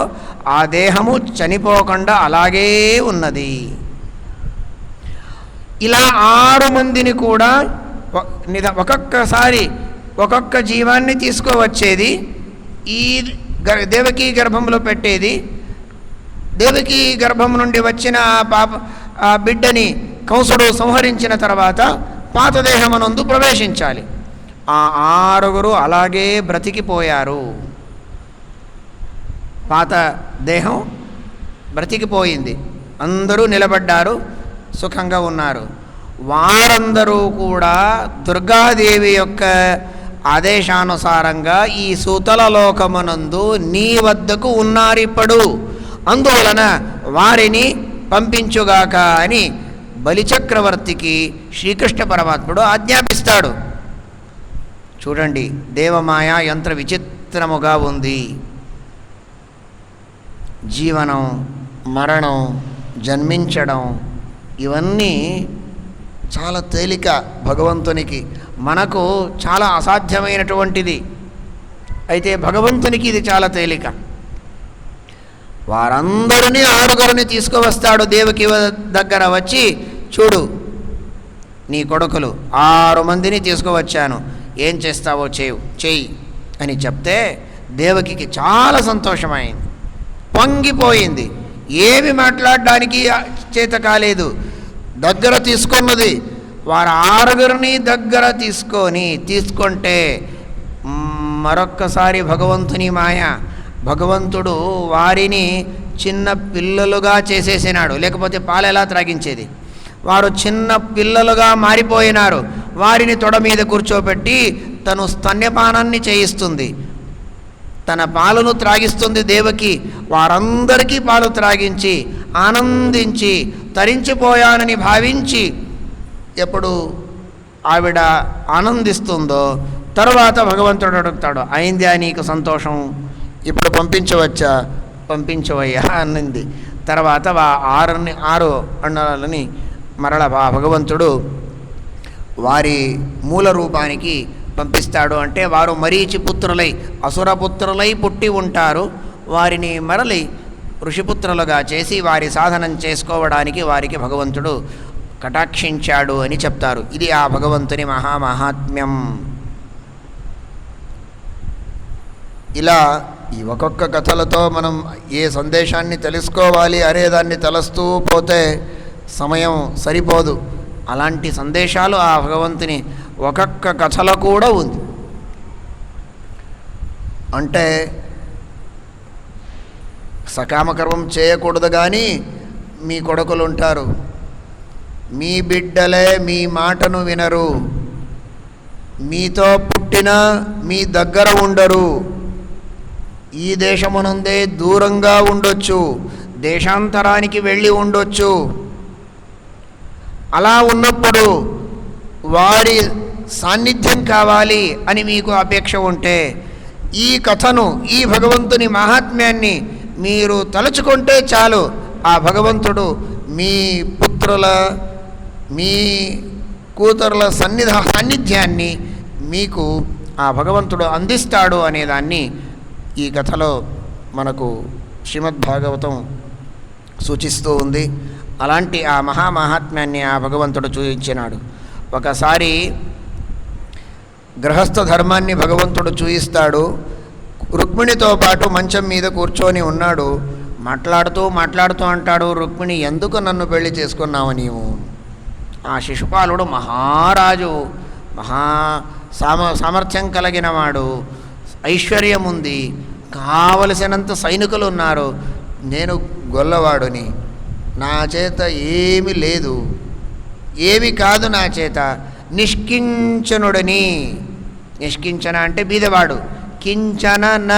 ఆ దేహము చనిపోకుండా అలాగే ఉన్నది. ఇలా 6 మందిని కూడా ఒక్కొక్కసారి ఒక్కొక్క జీవాన్ని తీసుకువచ్చేది, ఈ దేవకీ గర్భంలో పెట్టేది. దేవకి గర్భం నుండి వచ్చిన ఆ బిడ్డని కంసుడు సంహరించిన తర్వాత పాత దేహమునందు ప్రవేశించాలి. ఆ 6 అలాగే బ్రతికిపోయారు. పాత దేహం బ్రతికిపోయింది, అందరూ నిలబడ్డారు, సుఖంగా ఉన్నారు. వారందరూ కూడా దుర్గాదేవి యొక్క ఆదేశానుసారంగా ఈ సుతల లోకమునందు నీ వద్దకు ఉన్నారిప్పుడు, అందువలన వారిని పంపించుగాక అని బలిచక్రవర్తికి శ్రీకృష్ణ పరమాత్ముడు ఆజ్ఞాపిస్తాడు. చూడండి, దేవమాయ యంత్ర విచిత్రముగా ఉంది. జీవనం, మరణం, జన్మించడం ఇవన్నీ చాలా తేలిక భగవంతునికి. మనకు చాలా అసాధ్యమైనటువంటిది, అయితే భగవంతునికి ఇది చాలా తేలిక. వారందరినీ 6 తీసుకువస్తాడు దేవకి దగ్గర వచ్చి, చూడు నీ కొడుకులు 6 మందిని తీసుకువచ్చాను, ఏం చేస్తావో చెయ్యి అని చెప్తే దేవకికి చాలా సంతోషమైంది, పొంగిపోయింది. ఏమి మాట్లాడడానికి చేత కాలేదు. దగ్గర తీసుకున్నది. వారు 6 దగ్గర తీసుకుంటే మరొక్కసారి భగవంతుని మాయ. భగవంతుడు వారిని చిన్న పిల్లలుగా చేసేసినాడు, లేకపోతే పాలు ఎలా త్రాగించేది. వారు చిన్న పిల్లలుగా మారిపోయినారు. వారిని తొడ మీద కూర్చోబెట్టి తను స్తన్యపానాన్ని చేయిస్తుంది, తన పాలను త్రాగిస్తుంది దేవకి. వారందరికీ పాలు త్రాగించి ఆనందించి తరించిపోయానని భావించి ఎప్పుడు ఆవిడ ఆనందిస్తుందో తర్వాత భగవంతుడు అడుగుతాడు, అయిందా నీకు సంతోషం, ఇప్పుడు పంపించవచ్చా, పంపించవయ్యా అన్నది. తర్వాత 6 అండాలని మరల భగవంతుడు వారి మూల రూపానికి పంపిస్తాడు. అంటే వారు మరీచి పుత్రులై అసురపుత్రులై పుట్టి ఉంటారు. వారిని మరలి ఋషిపుత్రులుగా చేసి వారి సాధనం చేసుకోవడానికి వారికి భగవంతుడు కటాక్షించాడు అని చెప్తారు. ఇది ఆ భగవంతుని మహామహాత్మ్యం. ఇలా ఈ ఒక్కొక్క కథలతో మనం ఏ సందేశాన్ని తెలుసుకోవాలి అనేదాన్ని తెలుస్తూ పోతే సమయం సరిపోదు. అలాంటి సందేశాలు ఆ భగవంతుని ఒక్కొక్క కథలో కూడా ఉంది. అంటే సకామకర్మం చేయకూడదు, కానీ మీ కొడుకులు ఉంటారు, మీ బిడ్డలే మీ మాటను వినరు, మీతో పుట్టిన మీ దగ్గర ఉండరు, ఈ దేశమునందే దూరంగా ఉండొచ్చు, దేశాంతరానికి వెళ్ళి ఉండొచ్చు. అలా ఉన్నప్పుడు వారి సాన్నిధ్యం కావాలి అని మీకు అపేక్ష ఉంటే ఈ కథను, ఈ భగవంతుని మహాత్మ్యాన్ని మీరు తలుచుకుంటే చాలు, ఆ భగవంతుడు మీ పుత్రుల మీ కూతురుల సాన్నిధ్యాన్ని మీకు ఆ భగవంతుడు అందిస్తాడు అనేదాన్ని ఈ కథలో మనకు శ్రీమద్భాగవతం సూచిస్తూ ఉంది. అలాంటి ఆ మహామహాత్మ్యాన్ని ఆ భగవంతుడు చూయించినాడు. ఒకసారి గృహస్థ ధర్మాన్ని భగవంతుడు చూయిస్తాడు. రుక్మిణితో పాటు మంచం మీద కూర్చొని ఉన్నాడు. మాట్లాడుతూ అంటాడు, రుక్మిణి ఎందుకు నన్ను పెళ్లి చేసుకున్నావు నీవు? ఆ శిశుపాలుడు మహారాజు, సామర్థ్యం కలిగినవాడు, ఐశ్వర్యం ఉంది, కావలసినంత సైనికులు ఉన్నారు. నేను గొల్లవాడుని, నా చేత ఏమీ లేదు, ఏమి కాదు నా చేత. నిష్కించనుడని, నిష్కించన అంటే బీదవాడు, కించన న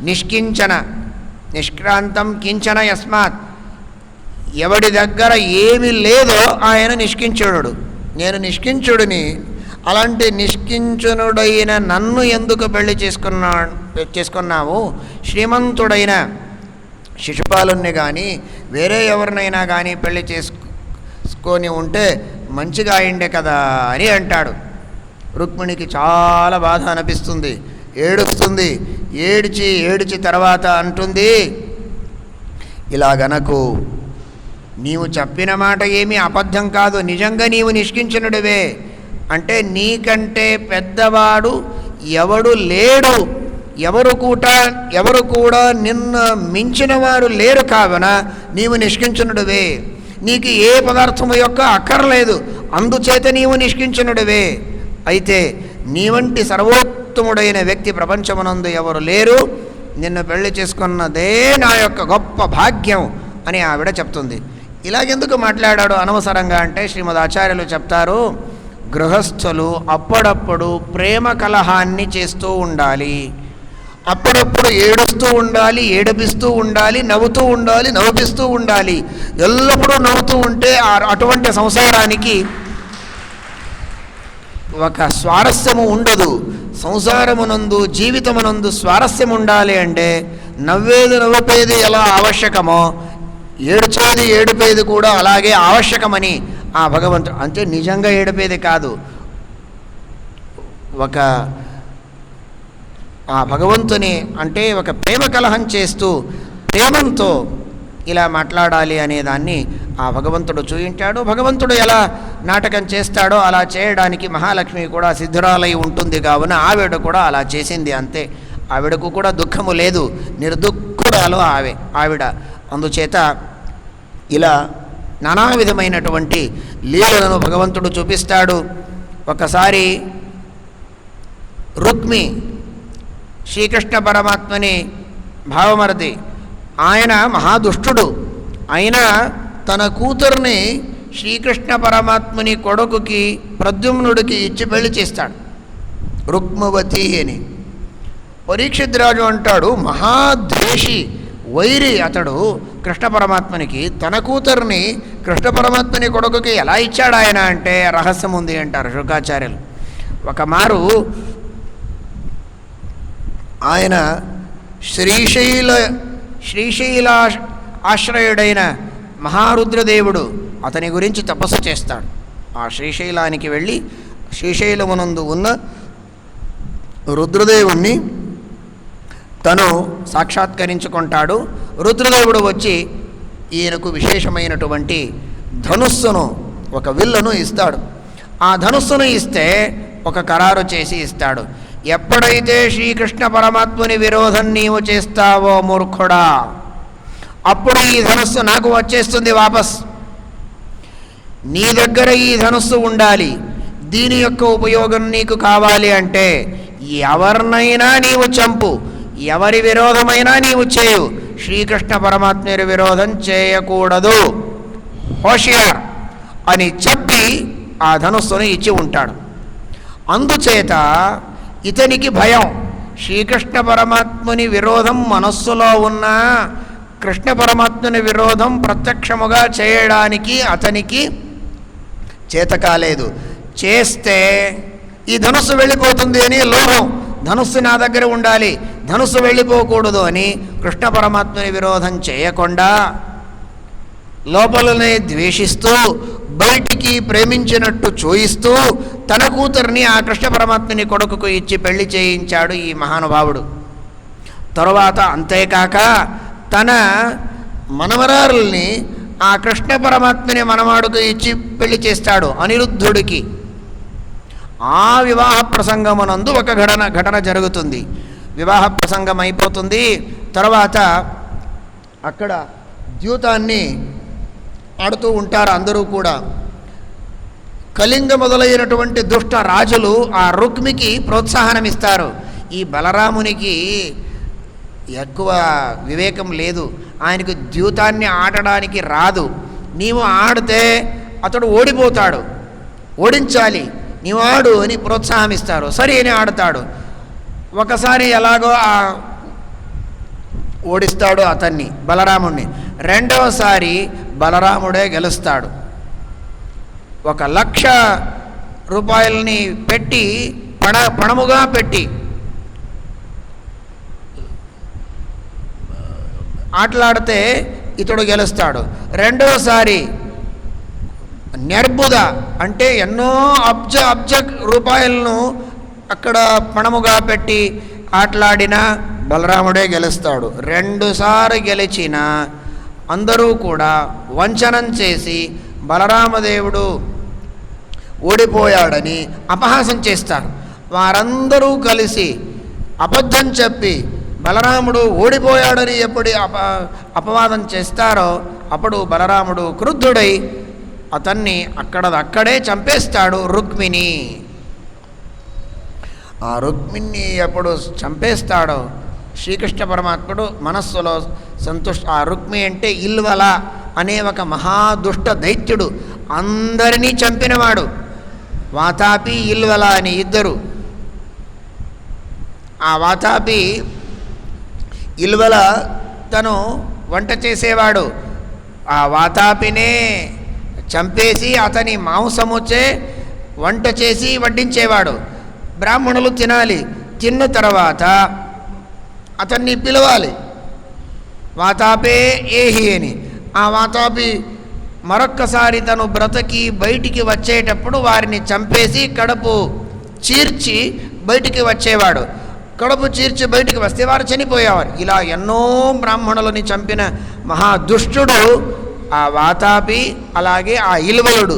నిష్కించన, నిష్క్రాంతం కించన యస్మాత్, ఎవడి దగ్గర ఏమి లేదో ఆయన నిష్కించుడు. నేను అలాంటి నిష్కించునుడైన నన్ను ఎందుకు పెళ్లి చేసుకున్నావు? శ్రీమంతుడైన శిశుపాలుని కానీ వేరే ఎవరినైనా కానీ పెళ్లి చేసుకొని ఉంటే మంచిగా అయిండే కదా అని అంటాడు. రుక్మిణికి చాలా బాధ అనిపిస్తుంది, ఏడుస్తుంది. ఏడ్చి తర్వాత అంటుంది, ఇలాగనకు, నీవు చెప్పిన మాట ఏమీ అబద్ధం కాదు, నిజంగా నీవు నిష్కించనుడివే. అంటే నీకంటే పెద్దవాడు ఎవడు లేడు ఎవరు కూడా నిన్ను మించిన వారు లేరు కావున నీవు నిష్కించనుడివే. నీకు ఏ పదార్థము యొక్క అక్కర్లేదు, అందుచేత నీవు నిష్కించనుడివే. అయితే నీ వంటి సర్వోత్తముడైన వ్యక్తి ప్రపంచమునందు ఎవరు లేరు, నిన్ను పెళ్లి చేసుకున్నదే నా యొక్క గొప్ప భాగ్యం అని ఆవిడ చెప్తుంది. ఇలాగెందుకు మాట్లాడాడు అనవసరంగా అంటే శ్రీమద్ ఆచార్యులు చెప్తారు, గృహస్థులు అప్పుడప్పుడు ప్రేమ కలహాన్ని చేస్తూ ఉండాలి, అప్పుడప్పుడు ఏడుస్తూ ఉండాలి, ఏడిపిస్తూ ఉండాలి, నవ్వుతూ ఉండాలి, నవ్విస్తూ ఉండాలి. ఎల్లప్పుడూ నవ్వుతూ ఉంటే అటువంటి సంసారానికి ఒక స్వారస్యము ఉండదు. సంసారమునందు జీవితమునందు స్వారస్యం ఉండాలి అంటే నవ్వేది ఎలా ఆవశ్యకమో ఏడ్చేది ఏడిపేది కూడా అలాగే ఆవశ్యకమని ఆ భగవంతుడు, అంటే నిజంగా ఏడిపేది కాదు, ఆ భగవంతుని అంటే ఒక ప్రేమ కలహం చేస్తూ ప్రేమంతో ఇలా మాట్లాడాలి అనేదాన్ని ఆ భగవంతుడు చూయించాడు. భగవంతుడు ఎలా నాటకం చేస్తాడో అలా చేయడానికి మహాలక్ష్మి కూడా సిద్ధురాలై ఉంటుంది కావున ఆవిడ కూడా అలా చేసింది. అంతే, ఆవిడకు కూడా దుఃఖము లేదు, నిర్దుఃఖురాలు ఆవిడ. అందుచేత ఇలా నానా విధమైనటువంటి లీలలను భగవంతుడు చూపిస్తాడు. ఒకసారి రుక్మి శ్రీకృష్ణ పరమాత్మని భావమరది, ఆయన మహాదుష్టుడు, అయినా తన కూతుర్ని శ్రీకృష్ణ పరమాత్మని కొడుకుకి ప్రద్యుమ్నుడికి ఇచ్చి పెళ్లి చేస్తాడు, రుక్మవతి అని. పరీక్షిత్ రాజు అంటాడు, మహాద్వేషి వైరి అతడు కృష్ణ పరమాత్మనికి, తన కూతుర్ని కృష్ణ పరమాత్మని కొడుకుకి ఎలా ఇచ్చాడు ఆయన అంటే రహస్యం ఉంది అంటారు శుకాచార్యులు. ఒకమారు ఆయన శ్రీశైల ఆశ్రయుడైన మహారుద్రదేవుడు అతని గురించి తపస్సు చేస్తాడు. ఆ శ్రీశైలానికి వెళ్ళి శ్రీశైలమునందు ఉన్న రుద్రదేవుణ్ణి తను సాక్షాత్కరించుకుంటాడు. రుద్రదేవుడు వచ్చి ఈయనకు విశేషమైనటువంటి ధనుస్సును, ఒక విల్లును ఇస్తాడు. ఆ ధనుస్సును ఇస్తే ఒక ఖరారు చేసి ఇస్తాడు, ఎప్పుడైతే శ్రీకృష్ణ పరమాత్ముని విరోధం నీవు చేస్తావో మూర్ఖుడా, అప్పుడు ఈ ధనుస్సు నాకు వచ్చేస్తుంది వాపస్. నీ దగ్గర ఈ ధనుస్సు ఉండాలి, దీని యొక్క ఉపయోగం నీకు కావాలి అంటే ఎవరినైనా నీవు చంపు, ఎవరి విరోధమైనా నీవు చేయు, శ్రీకృష్ణ పరమాత్ముని విరోధం చేయకూడదు, హోషియార్ అని చెప్పి ఆ ధనుస్సును ఇచ్చి ఉంటాడు. అందుచేత ఇతనికి భయం, శ్రీకృష్ణ పరమాత్ముని విరోధం మనస్సులో ఉన్న కృష్ణ పరమాత్ముని విరోధం ప్రత్యక్షముగా చేయడానికి అతనికి చేత కాలేదు. చేస్తే ఈ ధనుస్సు వెళ్ళిపోతుంది అని లోభం, ధనుస్సు నా దగ్గర ఉండాలి, ధనుస్సు వెళ్ళిపోకూడదు అని కృష్ణ పరమాత్ముని విరోధం చేయకుండా లోపలనే ద్వేషిస్తూ బయటికి ప్రేమించినట్టు చూయిస్తూ తన కూతుర్ని ఆ కృష్ణ పరమాత్ముని కొడుకుకు ఇచ్చి పెళ్లి చేయించాడు ఈ మహానుభావుడు. తరువాత అంతేకాక తన మనవరాల్ని ఆ కృష్ణ పరమాత్ముని మనవాడుకు ఇచ్చి పెళ్లి చేస్తాడు అనిరుద్ధుడికి. ఆ వివాహ ప్రసంగమునందు ఒక ఘటన జరుగుతుంది. వివాహ ప్రసంగం అయిపోతుంది. తర్వాత అక్కడ ద్యూతాన్ని ఆడుతూ ఉంటారు అందరూ కూడా. కళింగ మొదలైనటువంటి దుష్ట రాజులు ఆ రుక్మికి ప్రోత్సాహనం ఇస్తారు. ఈ బలరామునికి ఎక్కువ వివేకం లేదు, ఆయనకు ద్యూతాన్ని ఆడడానికి రాదు, నీవు ఆడితే అతడు ఓడిపోతాడు, ఓడించాలి, నీవు ఆడు అని ప్రోత్సాహం ఇస్తారు. సరే అని ఆడతాడు. ఒకసారి ఎలాగో ఓడిస్తాడు అతన్ని, బలరాముణ్ణి. రెండవసారి బలరాముడే గెలుస్తాడు. 1,00,000 రూపాయలని పెట్టి పణముగా పెట్టి ఆటలాడితే ఇతడు గెలుస్తాడు. రెండవసారి నిర్బుధ అంటే ఎన్నో అబ్జ రూపాయలను అక్కడ పణముగా పెట్టి ఆటలాడిన బలరాముడే గెలుస్తాడు. 2 సార్లు గెలిచిన అందరూ కూడా వంచనం చేసి బలరామదేవుడు ఓడిపోయాడని అపహాసం చేస్తారు. వారందరూ కలిసి అబద్ధం చెప్పి బలరాముడు ఓడిపోయాడని ఎప్పుడు అపవాదం చేస్తారో అప్పుడు బలరాముడు క్రుద్ధుడై అతన్ని అక్కడే చంపేస్తాడు రుక్మిణి. ఆ రుక్మిణిని ఎప్పుడు చంపేస్తాడో శ్రీకృష్ణ పరమాత్ముడు మనస్సులో ఆ రుక్మి అంటే ఇల్వల అనే ఒక మహాదుష్ట దైత్యుడు, అందరినీ చంపినవాడు. వాతాపి ఇల్వల అని ఇద్దరు. ఆ వాతాపి ఇల్వల తను వంట చేసేవాడు. ఆ వాతాపినే చంపేసి అతని మాంసముచే వంట చేసి వడ్డించేవాడు. బ్రాహ్మణులు తినాలి. తిన్న తర్వాత అతన్ని పిలవాలి, వాతాపే ఏహి అని. ఆ వాతాపి మరొక్కసారి తను బ్రతకి బయటికి వచ్చేటప్పుడు వారిని చంపేసి కడుపు చీర్చి బయటికి వచ్చేవాడు. కడుపు చీర్చి బయటికి వస్తే వారు చనిపోయేవారు. ఇలా ఎన్నో బ్రాహ్మణులని చంపిన మహాదుష్టుడు ఆ వాతాపి, అలాగే ఆ ఇల్వలుడు.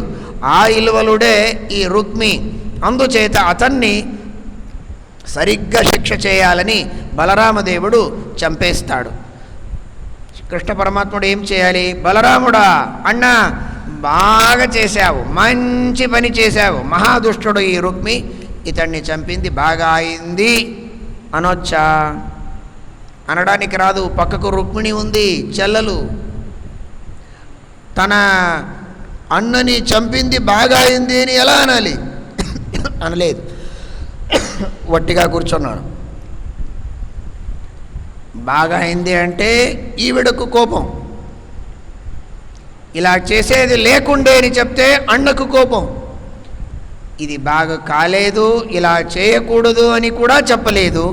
ఆ ఇల్వలుడే ఈ రుక్మి. అందుచేత అతన్ని సరిగ్గా శిక్ష చేయాలని బలరామదేవుడు చంపేస్తాడు. కృష్ణ పరమాత్ముడు ఏం చేయాలి? బలరాముడా, అన్నా బాగా చేశావు, మంచి పని చేశావు, మహాదుష్టుడు ఈ రుక్మి, ఇతన్ని చంపింది బాగా అయింది అనొచ్చా? అనడానికి రాదు. పక్కకు రుక్మిణి ఉంది, చెల్లెలు. తన అన్నని చంపింది బాగా అయింది అని ఎలా అనాలి? అనలేదు, వట్టిగా కూర్చున్నాడు. బాగా అయింది అంటే ఈవిడకు కోపం. ఇలా చేసేది లేకుండే అని చెప్తే అన్నకు కోపం. ఇది బాగా కాలేదు, ఇలా చేయకూడదు అని కూడా చెప్పలేదు,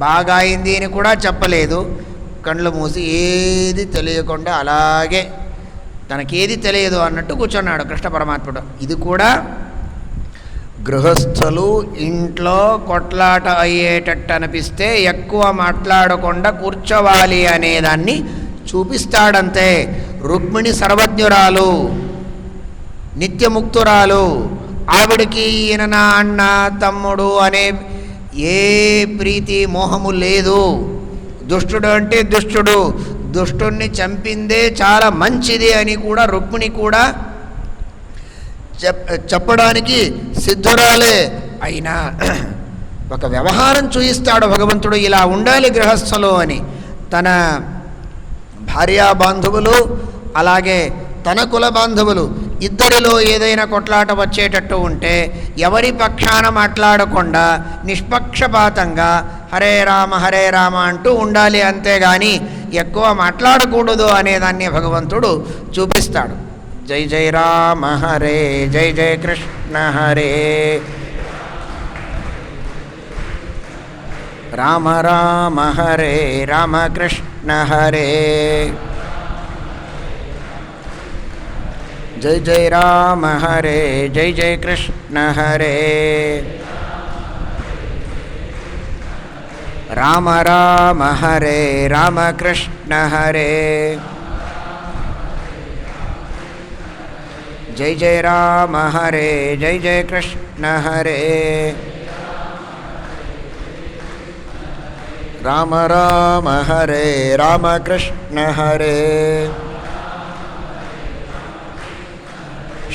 బాగా అయింది అని కూడా చెప్పలేదు. కళ్ళు మూసి ఏది తెలియకుండా అలాగే తనకేది తెలియదు అన్నట్టు కూర్చున్నాడు కృష్ణ పరమాత్ముడు. ఇది కూడా గృహస్థులు ఇంట్లో కొట్లాట అయ్యేటట్టు అనిపిస్తే ఎక్కువ మాట్లాడకుండా కూర్చోవాలి అనేదాన్ని చూపిస్తాడంతే. రుక్మిణి సర్వజ్ఞురాలు, నిత్యముక్తురాలు. ఆవిడికి ఈయన నా అన్న తమ్ముడు అనే ఏ ప్రీతి మోహము లేదు. దుష్టుడు అంటే దుష్టుడు, దుష్టుణ్ణి చంపిందే చాలా మంచిది అని కూడా రుక్మిణి కూడా చెప్పడానికి సిద్ధురాలే. అయినా ఒక వ్యవహారం చూయిస్తాడు భగవంతుడు, ఇలా ఉండాలి గృహస్థులు అని. తన భార్యా బాంధవులు అలాగే తన కుల బాంధవులు ఇద్దరిలో ఏదైనా కొట్లాట వచ్చేటట్టు ఉంటే ఎవరి పక్షాన మాట్లాడకుండా నిష్పక్షపాతంగా హరే రామ అంటూ ఉండాలి, అంతేగాని ఎక్కువ మాట్లాడకూడదు అనేదాన్ని భగవంతుడు చూపిస్తాడు. జై జై రామ హరే, జై జై కృష్ణ హరే, రామ రామ హరే రామకృష్ణ హరే, జై జై రామ హరే, జై జై కృష్ణ హరే, రామ రామ హరే రామకృష్ణ హరే, జై జై రామ హరే, జై జై కృష్ణ హరే, రామ రామ హరే రామకృష్ణ హరే.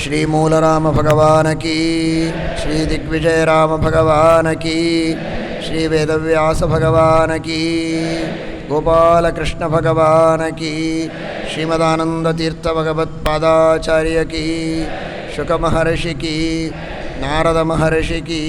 శ్రీ మూల రామ భగవానకి, శ్రీ దిగ్విజయ రామ భగవానకి, శ్రీ వేదవ్యాస భగవానకి, గోపాలకృష్ణ భగవానకి, శ్రీమదానందతీర్థ భగవత్పాదాచార్యకి, శుక మహర్షికి, నారద మహర్షికి.